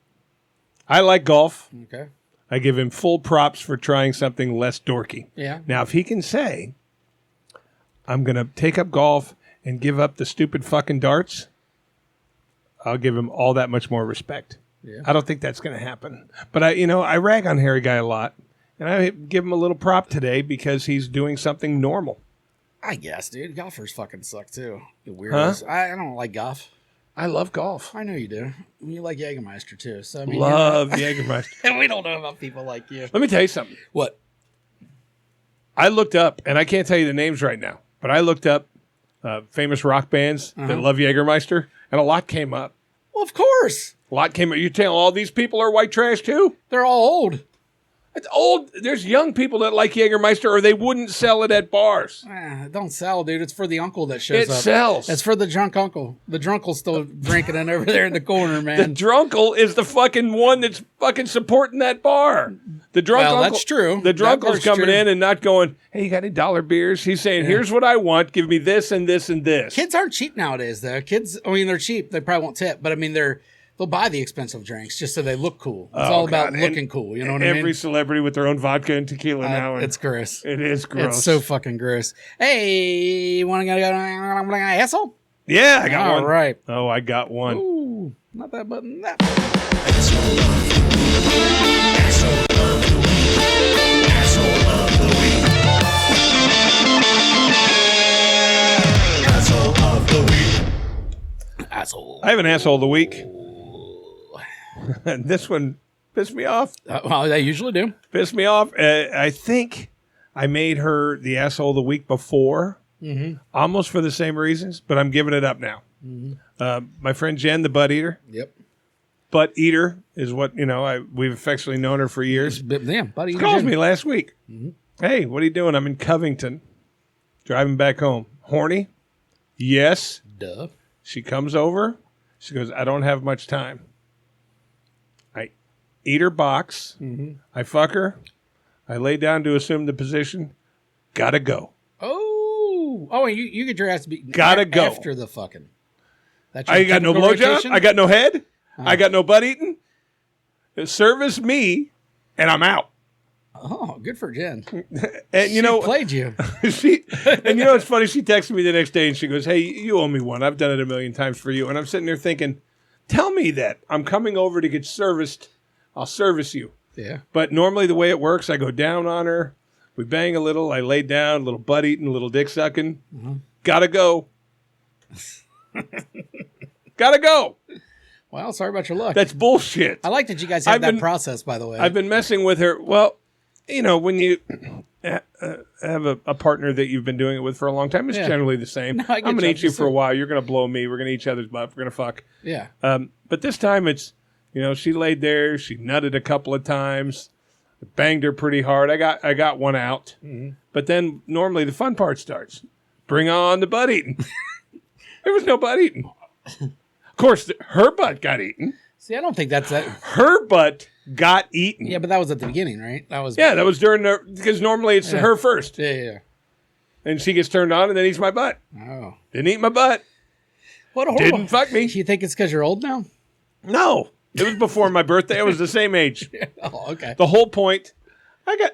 I like golf. Okay. I give him full props for trying something less dorky. Yeah. Now, if he can say, I'm going to take up golf and give up the stupid fucking darts, I'll give him all that much more respect. Yeah. I don't think that's going to happen. But I rag on Hairy Guy a lot. And I give him a little prop today because he's doing something normal. I guess, dude. Golfers fucking suck, too. You weirdos. Huh? I don't like golf. I love golf. I know you do. You like Jägermeister, too. So I mean, love Jägermeister. And we don't know about people like you. Let me tell you something. What? I looked up, and I can't tell you the names right now, but I looked up famous rock bands that love Jägermeister, and a lot came up. Well, of course. A lot came up. You tell all these people are white trash, too? They're all old. It's old. There's young people that like Jägermeister, or they wouldn't sell it at bars. Don't sell, dude. It's for the uncle that shows up. It sells. It's for the drunk uncle. The drunkle's still drinking it over there in the corner, man. The drunkle is the fucking one that's fucking supporting that bar. The drunk uncle, that's true. The drunkle's coming in and not going, hey, you got any dollar beers? He's saying, here's what I want. Give me this and this and this. Kids aren't cheap nowadays, though. Kids, I mean, they're cheap. They probably won't tip, but I mean, they'll buy the expensive drinks just so they look cool. It's all about looking cool. You know what I mean? Every celebrity with their own vodka and tequila now. It's gross. It is gross. It's so fucking gross. Hey, you want to go asshole? Yeah, I got one. All right. Oh, I got one. Ooh, not that button. That. Asshole. I have an asshole of the week. This one pissed me off. Well, they usually do. Pissed me off. I think I made her the asshole of the week before, almost for the same reasons, but I'm giving it up now. My friend Jen, the butt eater. Yep. Butt eater is what, we've affectionately known her for years. Yeah, butt eater. She called me last week. Hey, what are you doing? I'm in Covington, driving back home. Horny? Yes. Duh. She comes over. She goes, I don't have much time. I eat her box. I fuck her. I lay down to assume the position. Gotta go. Oh, you get your ass beaten. Gotta go. After the fucking. I got no blowjob. I got no head. I got no butt eating. Service me, and I'm out. Oh, good for Jen. And she played you. And it's funny. She texted me the next day and she goes, "Hey, you owe me one. I've done it 1,000,000 times for you." And I'm sitting there thinking, "Tell me that I'm coming over to get serviced. I'll service you." Yeah. But normally the way it works, I go down on her, we bang a little, I lay down, a little butt eating, a little dick sucking. Gotta go. Gotta go. Well, sorry about your luck. That's bullshit. I like that you guys have that process, by the way. I've been messing with her. Well, when you have a partner that you've been doing it with for a long time, it's generally the same. No, I'm going to eat you for a while. You're going to blow me. We're going to eat each other's butt. We're going to fuck. Yeah. But this time it's, she laid there. She nutted a couple of times. I banged her pretty hard. I got one out. But then normally the fun part starts. Bring on the butt eating. There was no butt eating. Of course, her butt got eaten. See, I don't think that's that. Her butt got eaten. Yeah, but that was at the beginning, right? That was during because normally it's her first. Yeah. And she gets turned on and then eats my butt. Oh. Didn't eat my butt. What a horrible. Didn't fuck me. You think it's because you're old now? No. It was before my birthday. I was the same age. Oh, okay. The whole point,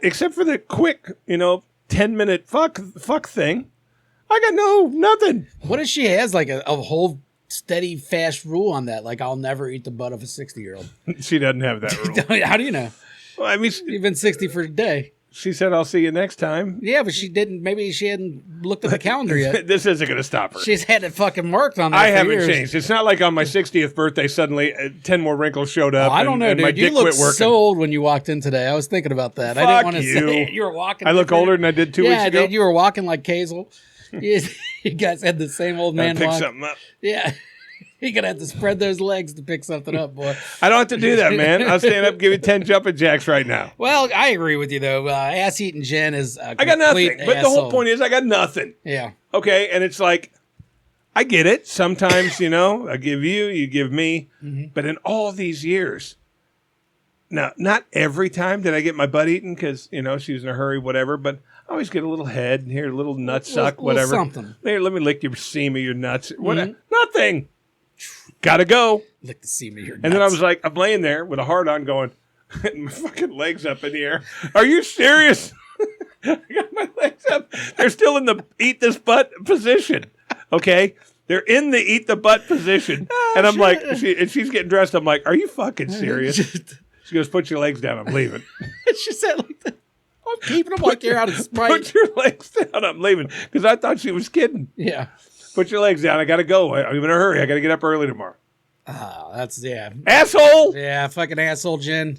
except for the quick, 10-minute fuck thing, I got nothing. What if she has like a whole steady, fast rule on that? Like, I'll never eat the butt of a 60-year-old. She doesn't have that rule. How do you know? Well, I mean, you've been 60 for a day. She said, I'll see you next time. Yeah, but she didn't. Maybe she hadn't looked at the calendar yet. This isn't going to stop her. She's had it fucking marked on there. I haven't changed. It's not like on my 60th birthday, suddenly 10 more wrinkles showed up. I don't know, and dude. My dick You look quit working. so old when you walked in today. I was thinking about that. Fuck I didn't want to you. say it. You were walking. I look older than I did 2 weeks ago. Yeah, dude. You were walking like Kazel. You guys had the same old man walk. Pick something up. Yeah. You're going to have to spread those legs to pick something up, boy. I don't have to do that, man. I'll stand up and give you 10 jumping jacks right now. Well, I agree with you, though. Ass-eating Jen is a I got nothing. complete But the whole asshole. point is I got nothing. Yeah. Okay, and it's like, I get it. Sometimes, I give you, you give me. Mm-hmm. But in all these years, now, not every time did I get my butt eaten because, she was in a hurry, whatever, but I always get a little head, here, a little nut suck, whatever. Something. Here, let me lick your seam of your nuts. Mm-hmm. Nothing. Gotta go. Lick the seam of your nuts. And then I was like, I'm laying there with a hard on going, my fucking legs up in the air. Are you serious? I got my legs up. They're still in the eat this butt position. Okay? They're in the eat the butt position. And I'm like, she's getting dressed. I'm like, are you fucking serious? She goes, put your legs down. I'm leaving. She said like that. I'm keeping them like you're out of Sprite. Put your legs down. I'm leaving. Because I thought she was kidding. Yeah. Put your legs down. I got to go. I'm in a hurry. I got to get up early tomorrow. Yeah. Asshole. Yeah, fucking asshole, Jen.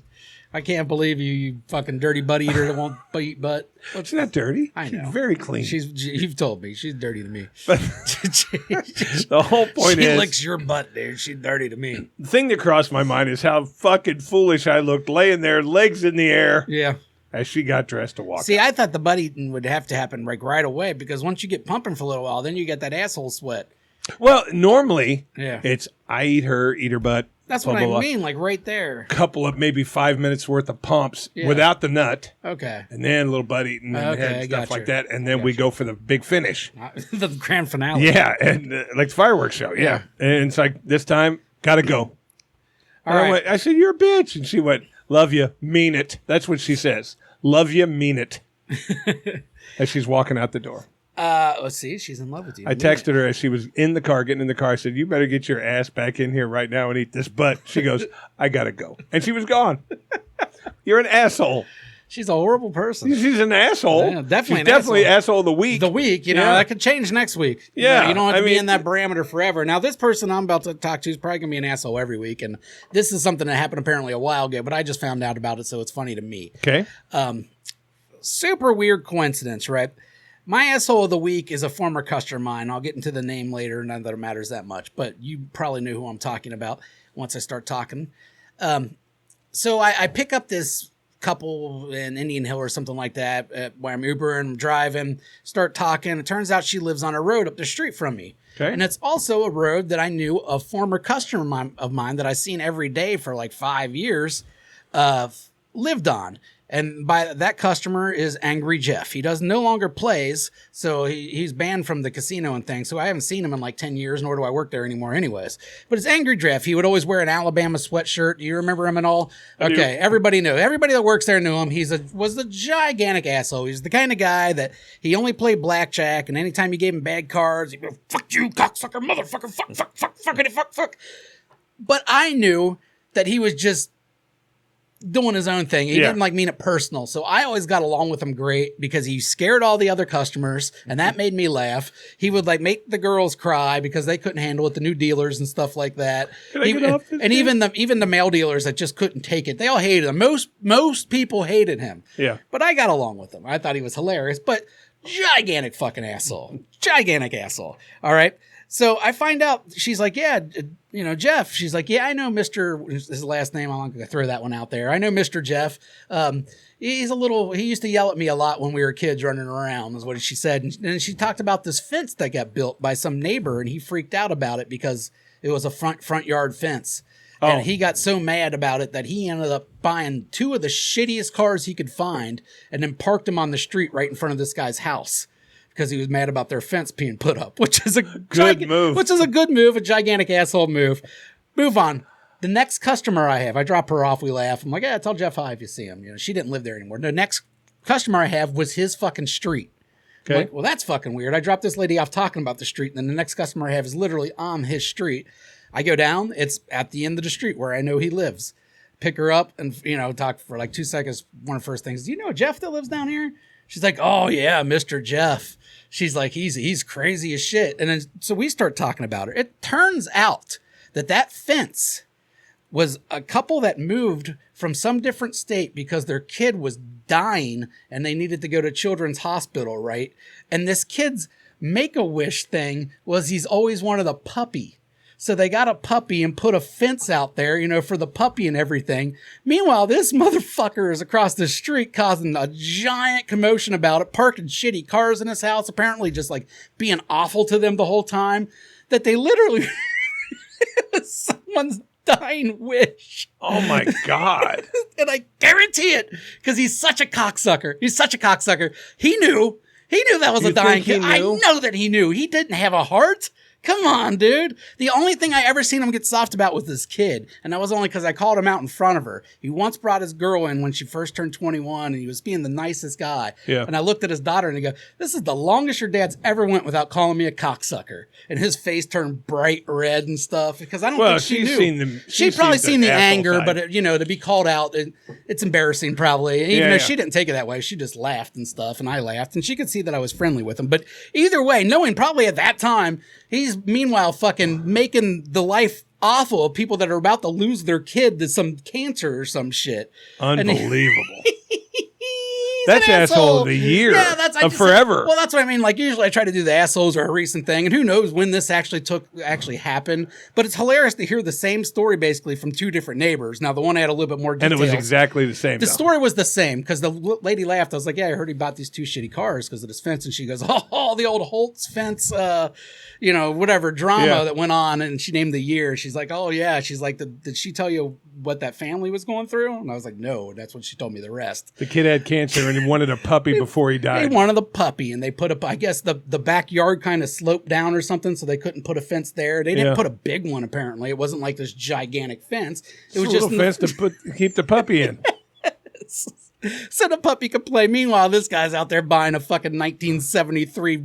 I can't believe you fucking dirty butt eater that won't eat butt. She's not dirty. I know. She's very clean. You've told me. She's dirty to me. But the whole point is... She licks your butt, dude. She's dirty to me. The thing that crossed my mind is how fucking foolish I looked laying there, legs in the air. Yeah. As she got dressed to walk. See, I thought the butt eating would have to happen like right away because once you get pumping for a little while, then you get that asshole sweat. Well, normally, it's I eat her butt. That's what I mean, like right there. Couple of maybe 5 minutes worth of pumps without the nut. Okay. And then a little butt eating and head and stuff like that. And then we go for the big finish. The grand finale. Yeah, and like the fireworks show. Yeah. And it's like, this time, gotta go. All right. I said, you're a bitch. And she went, love you, mean it. That's what she says. Love you, mean it. As she's walking out the door. Let's see. She's in love with you. I texted her as she was in the car, getting in the car. I said, you better get your ass back in here right now and eat this butt. She goes, I got to go. And she was gone. You're an asshole. She's a horrible person. She's an asshole. Yeah, definitely She's definitely asshole of the week. The week, that could change next week. Yeah. You don't have to be in that parameter forever. Now, this person I'm about to talk to is probably going to be an asshole every week. And this is something that happened apparently a while ago, but I just found out about it, so it's funny to me. Okay. Super weird coincidence, right? My asshole of the week is a former customer of mine. I'll get into the name later. None that it matters that much, but you probably know who I'm talking about once I start talking. So I pick up this couple in Indian Hill or something like that where I'm Ubering, I'm driving, start talking. It turns out she lives on a road up the street from me. Okay. And it's also a road that I knew a former customer of mine that I've seen every day for like 5 years lived on. And by that customer is Angry Jeff. He no longer plays, so he's banned from the casino and things. So I haven't seen him in like 10 years, nor do I work there anymore anyways. But it's Angry Jeff. He would always wear an Alabama sweatshirt. Do you remember him at all? Okay, everybody knew. Everybody that works there knew him. Was a gigantic asshole. He's the kind of guy that he only played blackjack, and anytime you gave him bad cards, he'd go, fuck you, cocksucker, motherfucker, fuck. But I knew that he was just doing his own thing. He didn't mean it personal. So I always got along with him great because he scared all the other customers and that made me laugh. He would make the girls cry because they couldn't handle it, the new dealers and stuff like that. Even the male dealers that just couldn't take it. They all hated him. Most people hated him. Yeah. But I got along with him. I thought he was hilarious, but gigantic fucking asshole. Gigantic asshole. All right. So I find out, she's like, yeah, Jeff. She's like, yeah, I know Mr. His last name. I'm not going to throw that one out there. I know Mr. Jeff. He used to yell at me a lot when we were kids running around, is what she said. And she talked about this fence that got built by some neighbor, and he freaked out about it because it was a front yard fence. Oh. And he got so mad about it that he ended up buying 2 of the shittiest cars he could find and then parked them on the street right in front of this guy's house, because he was mad about their fence being put up, which is a good move. Which is a good move, a gigantic asshole move. Move on. The next customer I have, I drop her off, we laugh. I'm like, yeah, tell Jeff hi if you see him. She didn't live there anymore. The next customer I have was his fucking street. Okay. I'm like, well, that's fucking weird. I dropped this lady off talking about the street, and then the next customer I have is literally on his street. I go down, it's at the end of the street where I know he lives. Pick her up and, talk for like 2 seconds. One of the first things, do you know Jeff that lives down here? She's like, oh yeah, Mr. Jeff. She's like, he's crazy as shit. And then, so we start talking about her. It turns out that fence was a couple that moved from some different state because their kid was dying and they needed to go to Children's Hospital, right? And this kid's Make-A-Wish thing was he's always wanted a puppy. So they got a puppy and put a fence out there, you know, for the puppy and everything. Meanwhile, this motherfucker is across the street causing a giant commotion about it, parking shitty cars in his house, apparently just like being awful to them the whole time, that they literally, someone's dying wish. Oh my God. And I guarantee it, because he's such a cocksucker. He's such a cocksucker. He knew that was a dying kid. I know that he knew. He didn't have a heart. Come on, dude. The only thing I ever seen him get soft about was this kid. And that was only because I called him out in front of her. He once brought his girl in when she first turned 21, and he was being the nicest guy. Yeah. And I looked at his daughter and I go, this is the longest your dad's ever went without calling me a cocksucker. And his face turned bright red and stuff because I don't think she knew. She'd probably seen the anger, side. But, to be called out, it's embarrassing probably. Even though she didn't take it that way. She just laughed and stuff, and I laughed. And she could see that I was friendly with him. But either way, knowing probably at that time, he's meanwhile fucking making the life awful of people that are about to lose their kid to some cancer or some shit. Unbelievable. That's asshole of the year. Yeah, that's forever. Well, that's what I mean. Like usually I try to do the assholes or a recent thing, and who knows when this actually happened. But it's hilarious to hear the same story basically from two different neighbors. Now the one had a little bit more details. And it was exactly the same. The story was the same because the lady laughed. I was like, yeah, I heard he bought these two shitty cars because of this fence. And she goes, oh, the old Holtz fence, whatever drama that went on. And she named the year. She's like, oh yeah. She's like, did she tell you what that family was going through? And I was like, no, that's what she told me the rest. The kid had cancer and he wanted a puppy before he died. They wanted the puppy, and they put up, I guess the backyard kind of sloped down or something, so they couldn't put a fence there. They didn't put a big one, apparently. It wasn't like this gigantic fence. It was just a little fence to keep the puppy in. So the puppy could play. Meanwhile, this guy's out there buying a fucking 1973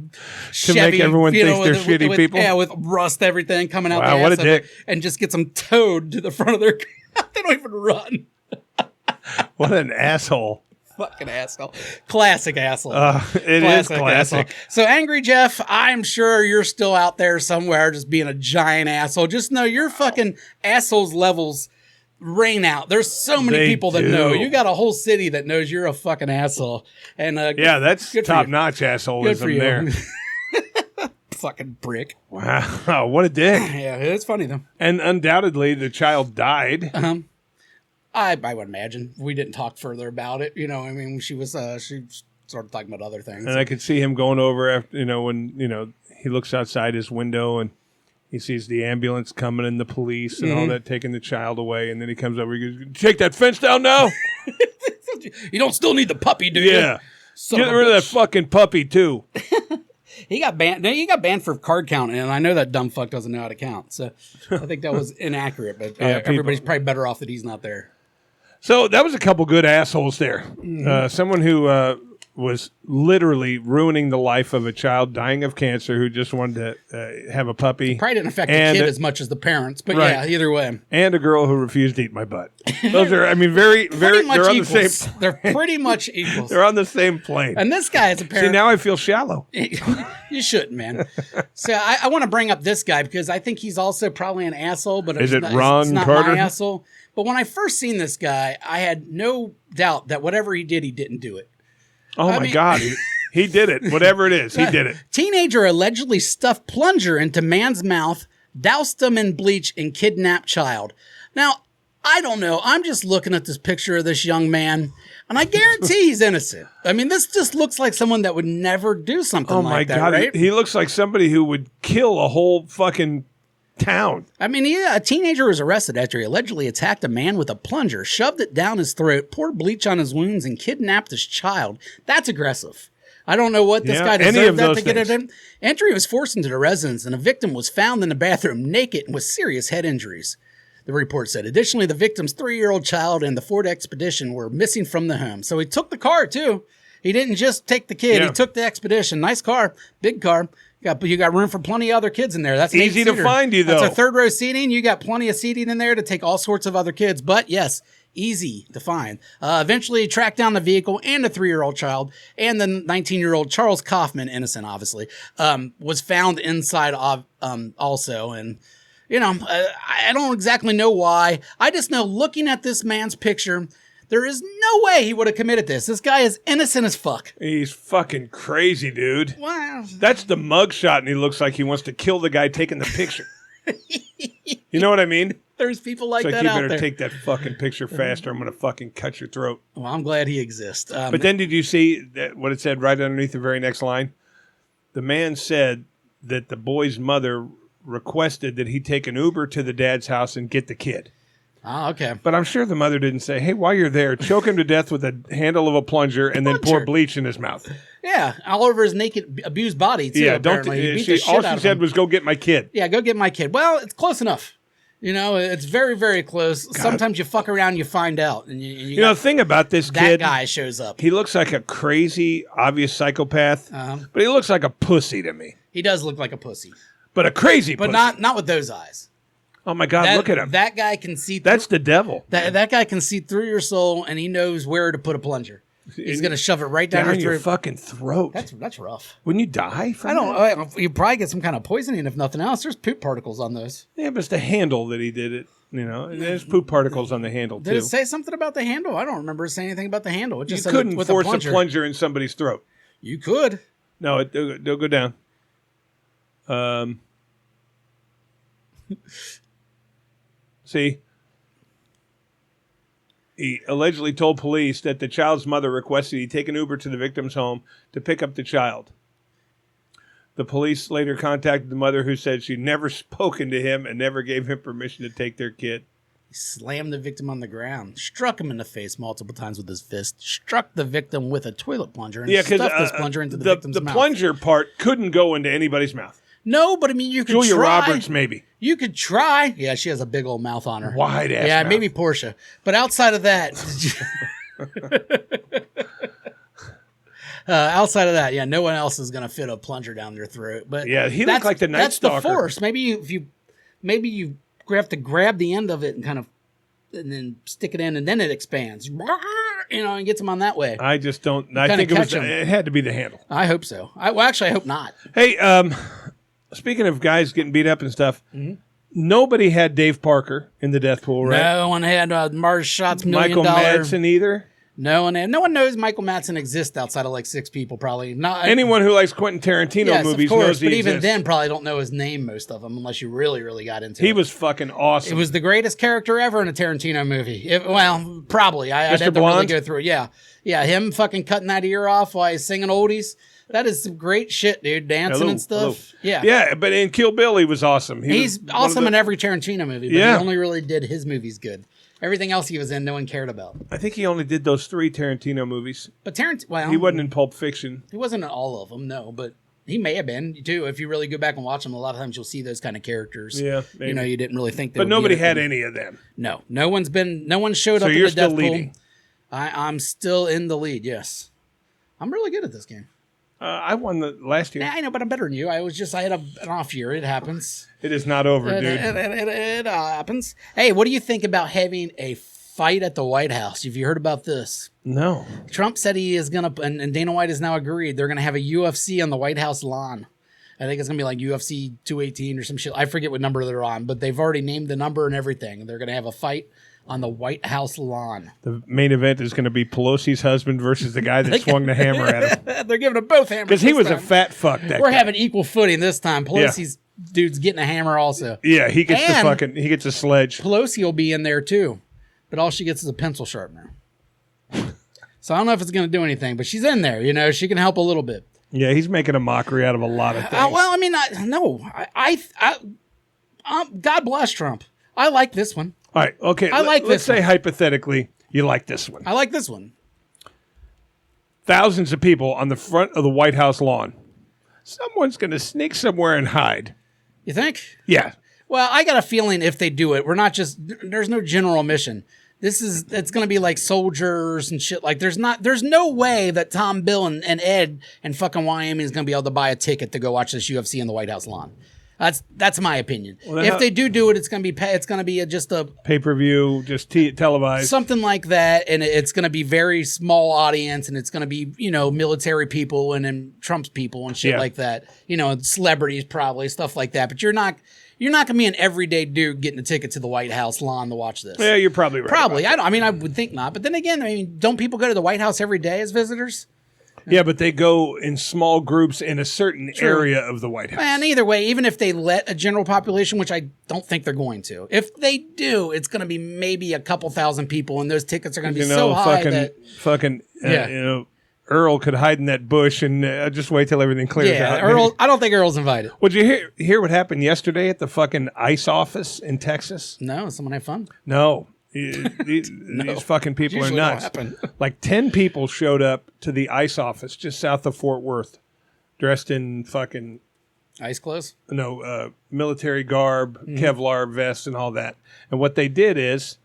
Chevy. To make everyone think they're shitty people? Yeah, with rust, everything coming out. Wow, what a dick. And just gets them towed to the front of their car. They don't even run. What an asshole. Fucking asshole. Classic asshole. It is classic. Asshole. So Angry Jeff, I'm sure you're still out there somewhere just being a giant asshole. Just know your fucking assholes levels rain out. There's so many people that know. You got a whole city that knows you're a fucking asshole. And that's top-notch assholeism there. Fucking prick. Wow, what a dick. Yeah, it's funny though. And undoubtedly the child died. I would imagine. We didn't talk further about it. I mean, she started talking about other things. And I could see him going over after, when, he looks outside his window and he sees the ambulance coming and the police and all that taking the child away. And then he comes over, he goes, take that fence down now. You don't still need the puppy, do you? Yeah. Get rid of that fucking puppy too. He got banned. He got banned for card counting, and I know that dumb fuck doesn't know how to count. So I think that was inaccurate. But everybody's probably better off that he's not there. So that was a couple good assholes there. Someone who was literally ruining the life of a child dying of cancer who just wanted to have a puppy. Probably didn't affect the kid as much as the parents, but yeah, either way. And a girl who refused to eat my butt. Those are, very, they're on equals. The same. They're pretty much equals. They're on the same plane. And this guy is a parent. See, now I feel shallow. You shouldn't, man. So I want to bring up this guy because I think he's also probably an asshole, but it's not my asshole. But when I first seen this guy, I had no doubt that whatever he did, he didn't do it. Oh, my God. He did it. Whatever it is, he did it. Teenager allegedly stuffed plunger into man's mouth, doused him in bleach, and kidnapped child. Now, I don't know. I'm just looking at this picture of this young man, and I guarantee he's innocent. I mean, this just looks like someone that would never do something like that, right? Oh, my God. He looks like somebody who would kill a whole fucking town. I mean, a teenager was arrested after he allegedly attacked a man with a plunger, shoved it down his throat, poured bleach on his wounds, and kidnapped his child. That's aggressive. I don't know what this guy deserved that to get it in. Entry was forced into the residence, and a victim was found in the bathroom naked and with serious head injuries. The report said. Additionally, the victim's 3-year-old child and the Ford Expedition were missing from the home. So he took the car, too. He didn't just take the kid. He took the Expedition. Nice car. Big car. You got room for plenty of other kids in there. That's easy to find you, though. That's a third-row seating. You got plenty of seating in there to take all sorts of other kids. But, yes, easy to find. Eventually, he tracked down the vehicle and the 3-year-old child, and the 19-year-old Charles Kaufman, innocent, obviously, was found inside also. And, I don't exactly know why. I just know looking at this man's picture, there is no way he would have committed this. This guy is innocent as fuck. He's fucking crazy, dude. Wow. That's the mugshot, and he looks like he wants to kill the guy taking the picture. You know what I mean? There's people like It's that you out better there. take that fucking picture faster. I'm going to fucking cut your throat. Well, I'm glad he exists. But then did you see what it said right underneath the very next line? The man said that the boy's mother requested that he take an Uber to the dad's house and get the kid. Oh, okay. But I'm sure the mother didn't say, hey, while you're there, choke him to death with the handle of a plunger and then pour bleach in his mouth. Yeah, all over his naked, abused body, too. Yeah, apparently. all she said was, go get my kid. Yeah, go get my kid. Well, it's close enough. You know, it's very, very close. God. Sometimes you fuck around, you find out. And you know, the thing about this kid, that guy shows up. He looks like a crazy, obvious psychopath, but he looks like a pussy to me. He does look like a pussy. But a crazy pussy. But not with those eyes. Oh, my God, look at him. That guy can see through. That's the devil. That guy can see through your soul, and he knows where to put a plunger. He's going to shove it right down your fucking throat. That's rough. Wouldn't you die from that? You probably get some kind of poisoning, if nothing else. There's poop particles on those. Yeah, but it's the handle that he did it. You know, and there's poop particles on the handle, too. Did it say something about the handle? I don't remember it saying anything about the handle. It just you couldn't force a plunger in somebody's throat. You could. No, they'll go down. See? He allegedly told police that the child's mother requested he take an Uber to the victim's home to pick up the child. The police later contacted the mother, who said she'd never spoken to him and never gave him permission to take their kid. He slammed the victim on the ground, struck him in the face multiple times with his fist, struck the victim with a toilet plunger, and stuffed this plunger into the victim's mouth. The plunger part couldn't go into anybody's mouth. No, but I mean, you could Julia try. Roberts, maybe. You could try. Yeah, she has a big old mouth on her. Wide ass Yeah, mouth. maybe Portia. But outside of that... outside of that, yeah, no one else is going to fit a plunger down their throat. But yeah, he looked like the Night Stalker. That's the force. Maybe you have to grab the end of it and then stick it in, and then it expands. You know, and gets them on that way. I just don't. I think it had to be the handle. I hope so. Actually, I hope not. Hey, speaking of guys getting beat up and stuff, nobody had Dave Parker in the death pool, right? No one had Mars Shot's $1 million. Michael Madsen either. No one knows Michael Madsen exists outside of like 6 people, probably. Not anyone who likes Quentin Tarantino movies knows he but even exists. then, probably don't know his name, most of them, unless you really, really got into it. He was fucking awesome. It was the greatest character ever in a Tarantino movie. Probably. I'd have to really go through it. Yeah, him fucking cutting that ear off while he's singing oldies. That is some great shit, dude. Dancing and stuff. Hello. Yeah, but in Kill Bill, he was awesome. He's awesome in every Tarantino movie, but he only really did his movies good. Everything else he was in, no one cared about. I think he only did those 3 Tarantino movies. But he wasn't in Pulp Fiction. He wasn't in all of them, no. But he may have been too. If you really go back and watch them, a lot of times you'll see those kind of characters. Yeah, maybe. You know, you didn't really think. But nobody had any of them. No one showed up in the death pool. I'm still in the lead. Yes, I'm really good at this game. I won the last year. Yeah, I know, but I'm better than you. I had an off year. It happens. It is not over, dude. It happens. Hey, what do you think about having a fight at the White House? Have you heard about this? No. Trump said he is going to, and Dana White has now agreed, they're going to have a UFC on the White House lawn. I think it's going to be like UFC 218 or some shit. I forget what number they're on, but they've already named the number and everything. They're going to have a fight on the White House lawn. The main event is going to be Pelosi's husband versus the guy that swung the hammer at him. They're giving them both hammers. Because he was a fat fuck. We're having equal footing this time. Pelosi's dude's getting a hammer also. Yeah, he gets a sledge. Pelosi will be in there too, but all she gets is a pencil sharpener. So I don't know if it's going to do anything, but she's in there. You know, she can help a little bit. Yeah, he's making a mockery out of a lot of things. Well, I mean, God bless Trump. I like this one. All right, okay. Let's say hypothetically you like this one. I like this one. Thousands of people on the front of the White House lawn. Someone's going to sneak somewhere and hide. You think? Yeah. Well, I got a feeling if they do it, there's no general mission. It's going to be like soldiers and shit. Like there's no way that Tom, Bill, and Ed and fucking Wyoming is going to be able to buy a ticket to go watch this UFC on the White House lawn. That's my opinion. Well, if they do it, it's going to be just a pay-per-view, just televised, something like that, and it's going to be very small audience, and it's going to be military people and then Trump's people and shit like that. Celebrities probably, stuff like that. But you're not going to be an everyday dude getting a ticket to the White House lawn to watch this. Yeah, you're probably right. Probably. I would think not. But then again, don't people go to the White House every day as visitors? Yeah, but they go in small groups in a certain area of the White House. And either way, even if they let a general population, which I don't think they're going to, if they do, it's going to be maybe a couple thousand people, and those tickets are going to be so high that Earl could hide in that bush and just wait till everything clears out. Earl. I don't think Earl's invited. Would you hear what happened yesterday at the fucking ICE office in Texas? No, someone had fun. No. These fucking people are nuts. Like 10 people showed up to the ICE office just south of Fort Worth, dressed in fucking ICE clothes. No, military garb, Kevlar vests, and all that. And what they did is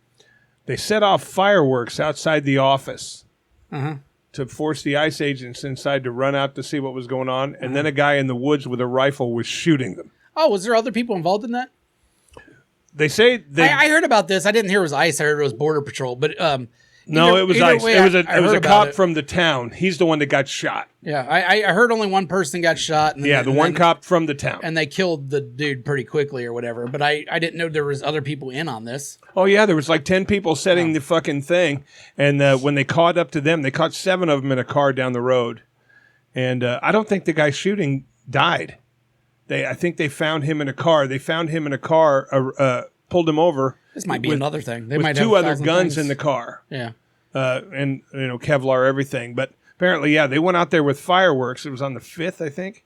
they set off fireworks outside the office to force the ICE agents inside to run out to see what was going on. And then a guy in the woods with a rifle was shooting them. Oh, was there other people involved in that? They say I heard about this. I didn't hear it was ICE. I heard it was Border Patrol. But no, it was ICE. It was a cop from the town. He's the one that got shot. Yeah, I heard only one person got shot. And the one cop from the town. And they killed the dude pretty quickly or whatever. But I didn't know there was other people in on this. Oh, yeah, there was like 10 people setting the fucking thing. And when they caught up to them, they caught 7 of them in a car down the road. And I don't think the guy shooting died. I think they found him in a car. They found him in a car, pulled him over. This might be another thing. They with might 2 have other guns in the car. Yeah. And, Kevlar, everything. But apparently, they went out there with fireworks. It was on the 5th, I think,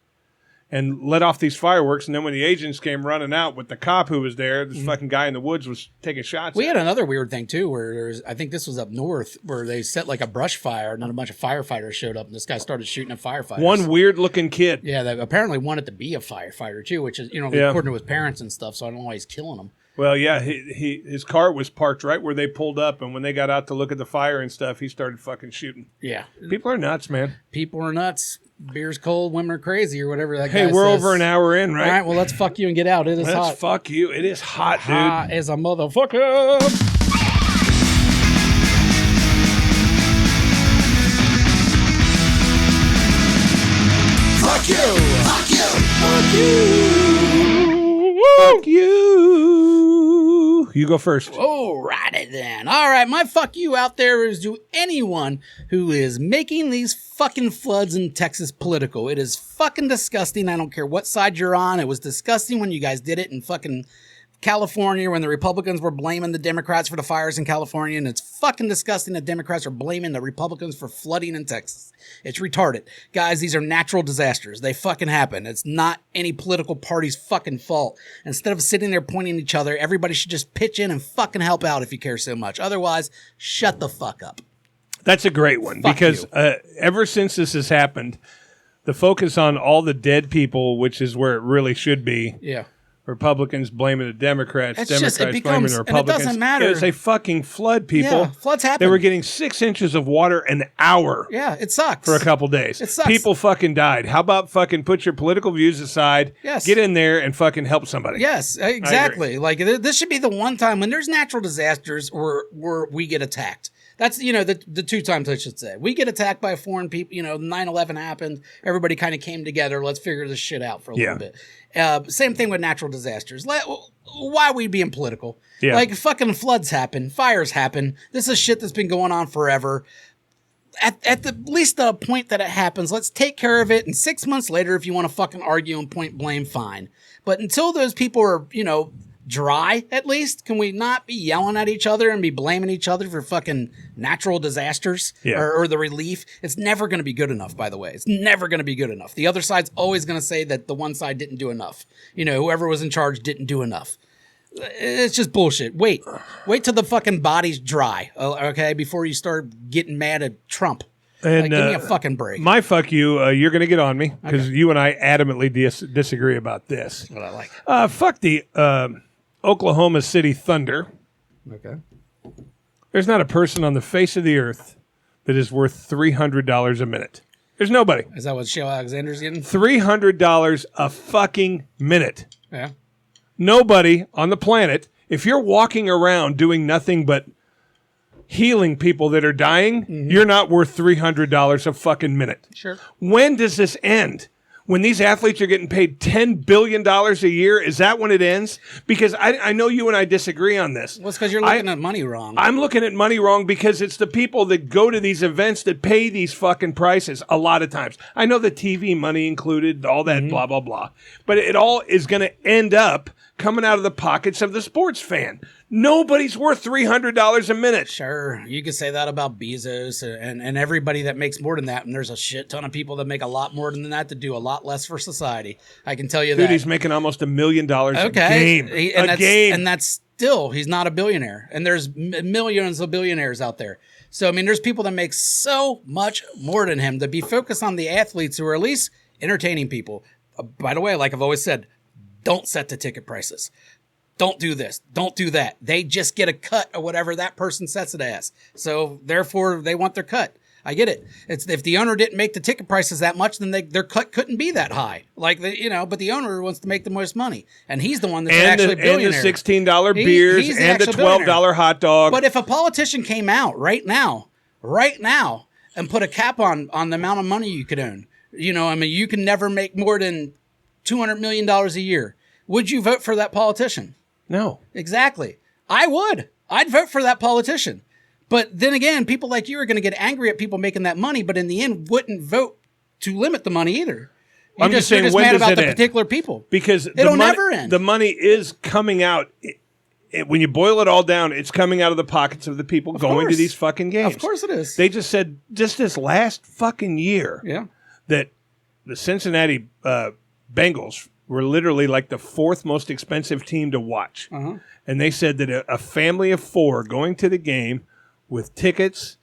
and let off these fireworks. And then when the agents came running out with the cop who was there, this fucking guy in the woods was taking shots. We had another weird thing, too, where I think this was up north, where they set like a brush fire, and then a bunch of firefighters showed up, and this guy started shooting at firefighters. One weird-looking kid. Yeah, they apparently wanted to be a firefighter, too, which is, according to his parents and stuff, so I don't know why he's killing them. Well, yeah, his car was parked right where they pulled up, and when they got out to look at the fire and stuff, he started fucking shooting. Yeah. People are nuts, man. People are nuts. Beer's cold, women are crazy, or whatever that guy says. Hey, we're over an hour in, right? All right, well, let's fuck you and get out. It is hot. Let's fuck you. It is hot, dude. Hot as a motherfucker. Fuck you! Fuck you! Fuck you! Fuck you! You go first. Alrighty then. All right, my fuck you out there is to anyone who is making these fucking floods in Texas political. It is fucking disgusting. I don't care what side you're on. It was disgusting when you guys did it in fucking California when the Republicans were blaming the Democrats for the fires in California, and it's fucking disgusting that Democrats are blaming the Republicans for flooding in Texas. It's retarded. Guys, these are natural disasters. They fucking happen. It's not any political party's fucking fault. Instead of sitting there pointing at each other, everybody should just pitch in and fucking help out if you care so much. Otherwise, shut the fuck up. That's a great one because ever since this has happened, the focus on all the dead people, which is where it really should be. Yeah. Republicans blaming the Democrats, It's Democrats just, blaming the Republicans. And it doesn't matter. It's a fucking flood, people. Yeah, floods happen. They were getting 6 inches of water an hour. Yeah, it sucks. For a couple days. It sucks. People fucking died. How about fucking put your political views aside, get in there and fucking help somebody. Yes, exactly. Like this should be the one time when there's natural disasters where we get attacked. That's, the 2 times I should say. We get attacked by foreign people. 9/11 happened. Everybody kind of came together. Let's figure this shit out for a little bit. Same thing with natural disasters. Why are we being political? Yeah. Like, fucking floods happen. Fires happen. This is shit that's been going on forever. At the least the point that it happens, let's take care of it. And 6 months later, if you want to fucking argue and point blame, fine. But until those people are, dry, at least, can we not be yelling at each other and be blaming each other for fucking natural disasters or the relief? It's never going to be good enough, by the way. It's never going to be good enough. The other side's always going to say that the one side didn't do enough. Whoever was in charge didn't do enough. It's just bullshit. Wait till the fucking body's dry, okay, before you start getting mad at Trump. And give me a fucking break. My fuck you, you're going to get on me because you and I adamantly disagree about this. What I like. Fuck the Oklahoma City Thunder. Okay. There's not a person on the face of the earth that is worth $300 a minute. There's nobody. Is that what Shea Alexander's getting? $300 a fucking minute. Yeah. Nobody on the planet, if you're walking around doing nothing but healing people that are dying, you're not worth $300 a fucking minute. Sure. When does this end? When these athletes are getting paid $10 billion a year, is that when it ends? Because I know you and I disagree on this. Well, it's because you're looking at money wrong. I'm looking at money wrong because it's the people that go to these events that pay these fucking prices a lot of times. I know the TV money included, all that blah, blah, blah. But it all is going to end up coming out of the pockets of the sports fan. Nobody's worth $300 a minute. Sure, you could say that about Bezos and everybody that makes more than that. And there's a shit ton of people that make a lot more than that to do a lot less for society. I can tell you that. Dude, he's making almost $1 million a game. And that's still, he's not a billionaire. And there's millions of billionaires out there. So, I mean, there's people that make so much more than him to be focused on the athletes who are at least entertaining people. By the way, like I've always said, don't set the ticket prices. Don't do this. Don't do that. They just get a cut of whatever that person sets it as. So therefore, they want their cut. I get it. It's if the owner didn't make the ticket prices that much, then their cut couldn't be that high. But the owner wants to make the most money, and he's the one that's actually a billionaire. And the $16 beers and the $12 hot dog. But if a politician came out right now, and put a cap on the amount of money you could own, you can never make more than $200 million a year. Would you vote for that politician? No. Exactly. I would. I'd vote for that politician. But then again, people like you are going to get angry at people making that money, but in the end wouldn't vote to limit the money either. I'm just saying, when mad does about it the end? particular people. Because it'll never end. The money is coming out. When you boil it all down, it's coming out of the pockets of the people going to these fucking games. Of course it is. They just said just this last fucking year that the Cincinnati Bengals were literally like the fourth most expensive team to watch. And they said that a family of four going to the game with tickets,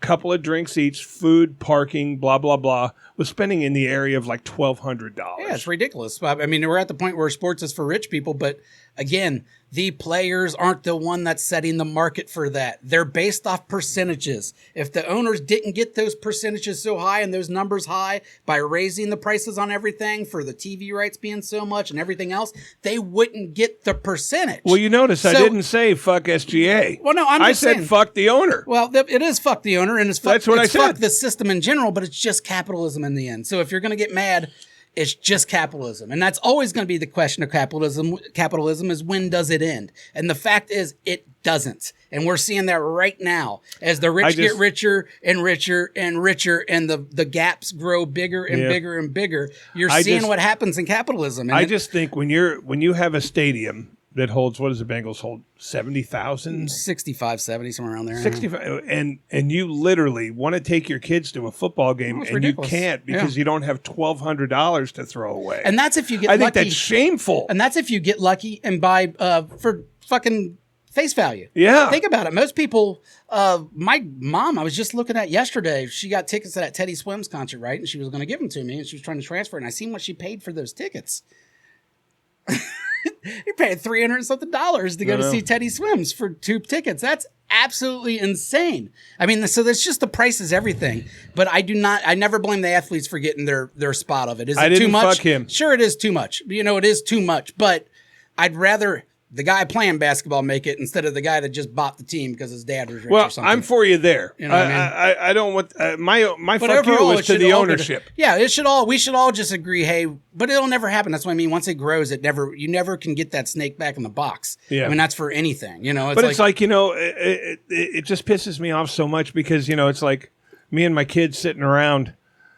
a couple of drinks each, food, parking, blah, blah, blah, was spending in the area of like $1,200. Yeah, it's ridiculous. I mean, we're at the point where sports is for rich people, but again, the players aren't the one that's setting the market for that. They're based off percentages. If the owners didn't get those percentages so high and those numbers high by raising the prices on everything for the TV rights being so much and everything else, they wouldn't get the percentage. Well, you notice I didn't say fuck SGA. Well, no, I said fuck the owner. Well, it is fuck the owner, and it's fuck, that's what I said. Fuck the system in general, but it's just capitalism in the end. So if you're going to get mad, it's just capitalism. And that's always going to be the question of capitalism. Capitalism is, when does it end? And the fact is, it doesn't. And we're seeing that right now as the rich get richer and richer and richer, and the gaps grow bigger and bigger and bigger. You're seeing what happens in capitalism. And I just think when you have a stadium that holds, what does the Bengals hold? 70,000? 65, 70, somewhere around there. 65. And you literally want to take your kids to a football game, and ridiculous. You can't because you don't have $1,200 to throw away. And that's if you get lucky. I think that's shameful. And that's if you get lucky and buy for fucking face value. Yeah. Think about it. Most people, my mom, I was just looking at yesterday, she got tickets to that Teddy Swims concert, right? And she was going to give them to me, and she was trying to transfer it. And I seen what she paid for those tickets. You're paying $300 and something to go to see Teddy Swims for 2 tickets. That's absolutely insane. I mean, so that's just the price is everything. But I never blame the athletes for getting their spot of it. Is it too much? Fuck him. Sure, it is too much. It is too much. But I'd rather the guy playing basketball make it instead of the guy that just bought the team because his dad was rich or something. I'm for you there. You know what I mean? I don't want my fuck you is to the ownership. We should all just agree, hey, but it'll never happen. That's what I mean. Once it grows, you never can get that snake back in the box. Yeah. I mean, that's for anything, It's like it just pisses me off so much because, it's like me and my kids sitting around,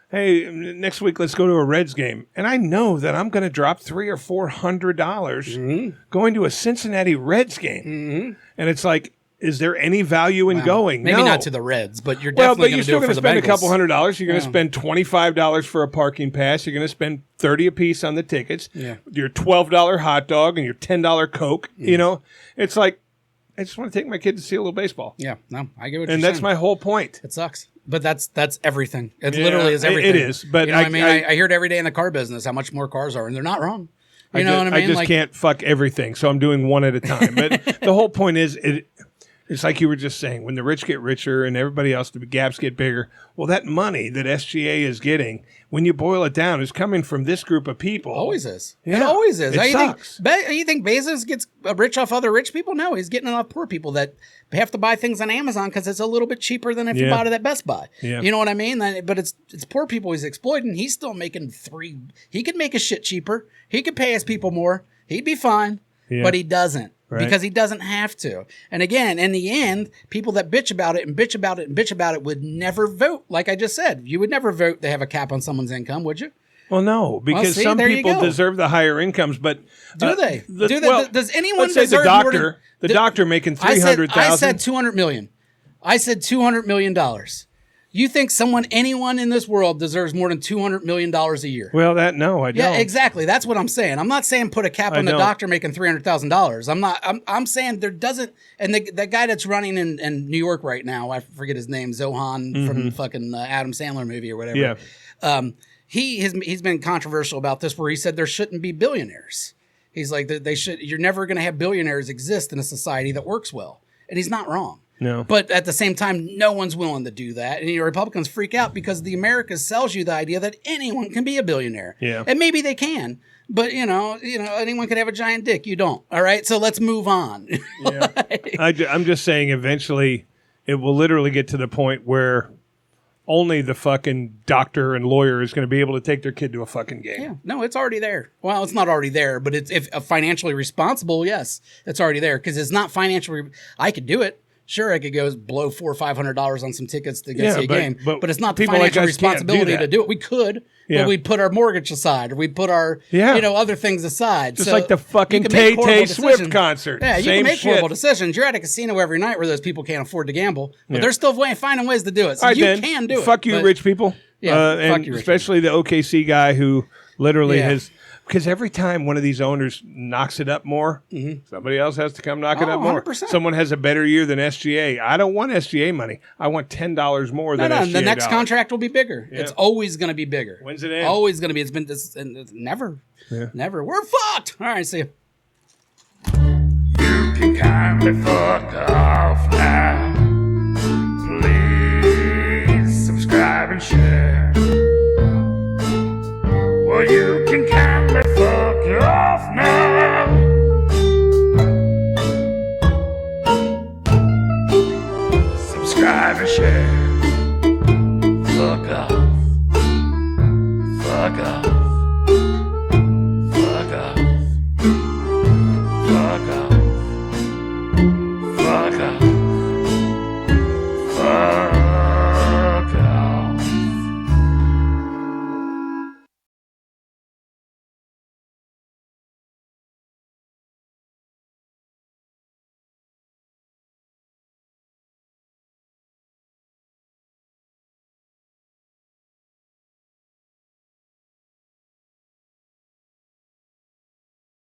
hey, next week let's go to a Reds game, and I know that I'm going to drop $300 or $400 going to a Cincinnati Reds game, and it's like, is there any value in going? Maybe not to the Reds, but you're definitely going to do it for the Bengals. You're still going to spend a couple $100. You're going to spend $25 for a parking pass. You're going to spend $30 a piece on the tickets. Yeah. Your $12 hot dog and your $10 Coke. It's like, I just want to take my kid to see a little baseball. Yeah, no, I get what you're saying. And that's my whole point. It sucks. But that's everything. It literally is everything. It is. But I hear it every day in the car business how much more cars are, and they're not wrong. You know what I mean? I just can't fuck everything, so I'm doing one at a time. But the whole point is, It's like you were just saying, when the rich get richer and everybody else, the gaps get bigger. Well, that money that SGA is getting, when you boil it down, is coming from this group of people. Always is. Yeah. It always is. It sucks. You think Bezos gets rich off other rich people? No, he's getting off poor people that have to buy things on Amazon because it's a little bit cheaper than if you bought it at Best Buy. Yeah. You know what I mean? But it's poor people he's exploiting. He's still making he could make his shit cheaper. He could pay his people more. He'd be fine, but he doesn't. Right. Because he doesn't have to. And again, in the end, people that bitch about it and bitch about it and bitch about it would never vote. Like I just said, you would never vote to have a cap on someone's income, would you? Well, no, because some people deserve the higher incomes, but do they? Does anyone deserve the doctor making $300,000? I said $200 million. I said $200 million. You think anyone in this world deserves more than $200 million a year? Well, I don't. Yeah, exactly. That's what I'm saying. I'm not saying put a cap on the doctor making $300,000. I'm saying there doesn't. And the guy that's running in New York right now, I forget his name, Zohan from the fucking Adam Sandler movie or whatever. Yeah. He's been controversial about this, where he said there shouldn't be billionaires. He's like you're never going to have billionaires exist in a society that works well, and he's not wrong. No. But at the same time, no one's willing to do that. And Republicans freak out because the America sells you the idea that anyone can be a billionaire. Yeah. And maybe they can, but anyone could have a giant dick. You don't. All right. So let's move on. Yeah. I'm just saying eventually it will literally get to the point where only the fucking doctor and lawyer is going to be able to take their kid to a fucking game. Yeah. No, it's already there. Well, it's not already there, but it's if financially responsible. Yes, it's already there because it's not financially. I could do it. Sure, I could go blow $400 or $500 on some tickets to go see a game, but it's not the financial responsibility to do it. We could, but we'd put our mortgage aside, or we'd put our other things aside. Just like the fucking Tay Swift concert. Yeah, you can make horrible decisions. You're at a casino every night where those people can't afford to gamble, but they're still finding ways to do it. So you can do it. Fuck you, rich people. Yeah, and especially the OKC guy who literally has. Because every time one of these owners knocks it up more, somebody else has to come knock it up more. 100%. Someone has a better year than SGA. I don't want SGA money. I want $10 more than SGA. The next contract will be bigger. Yeah. It's always going to be bigger. When's it end? Always going to be. It's never. Yeah. Never. We're fucked. All right, see you. You can kindly fuck off now. Please subscribe and share. Well, you can kind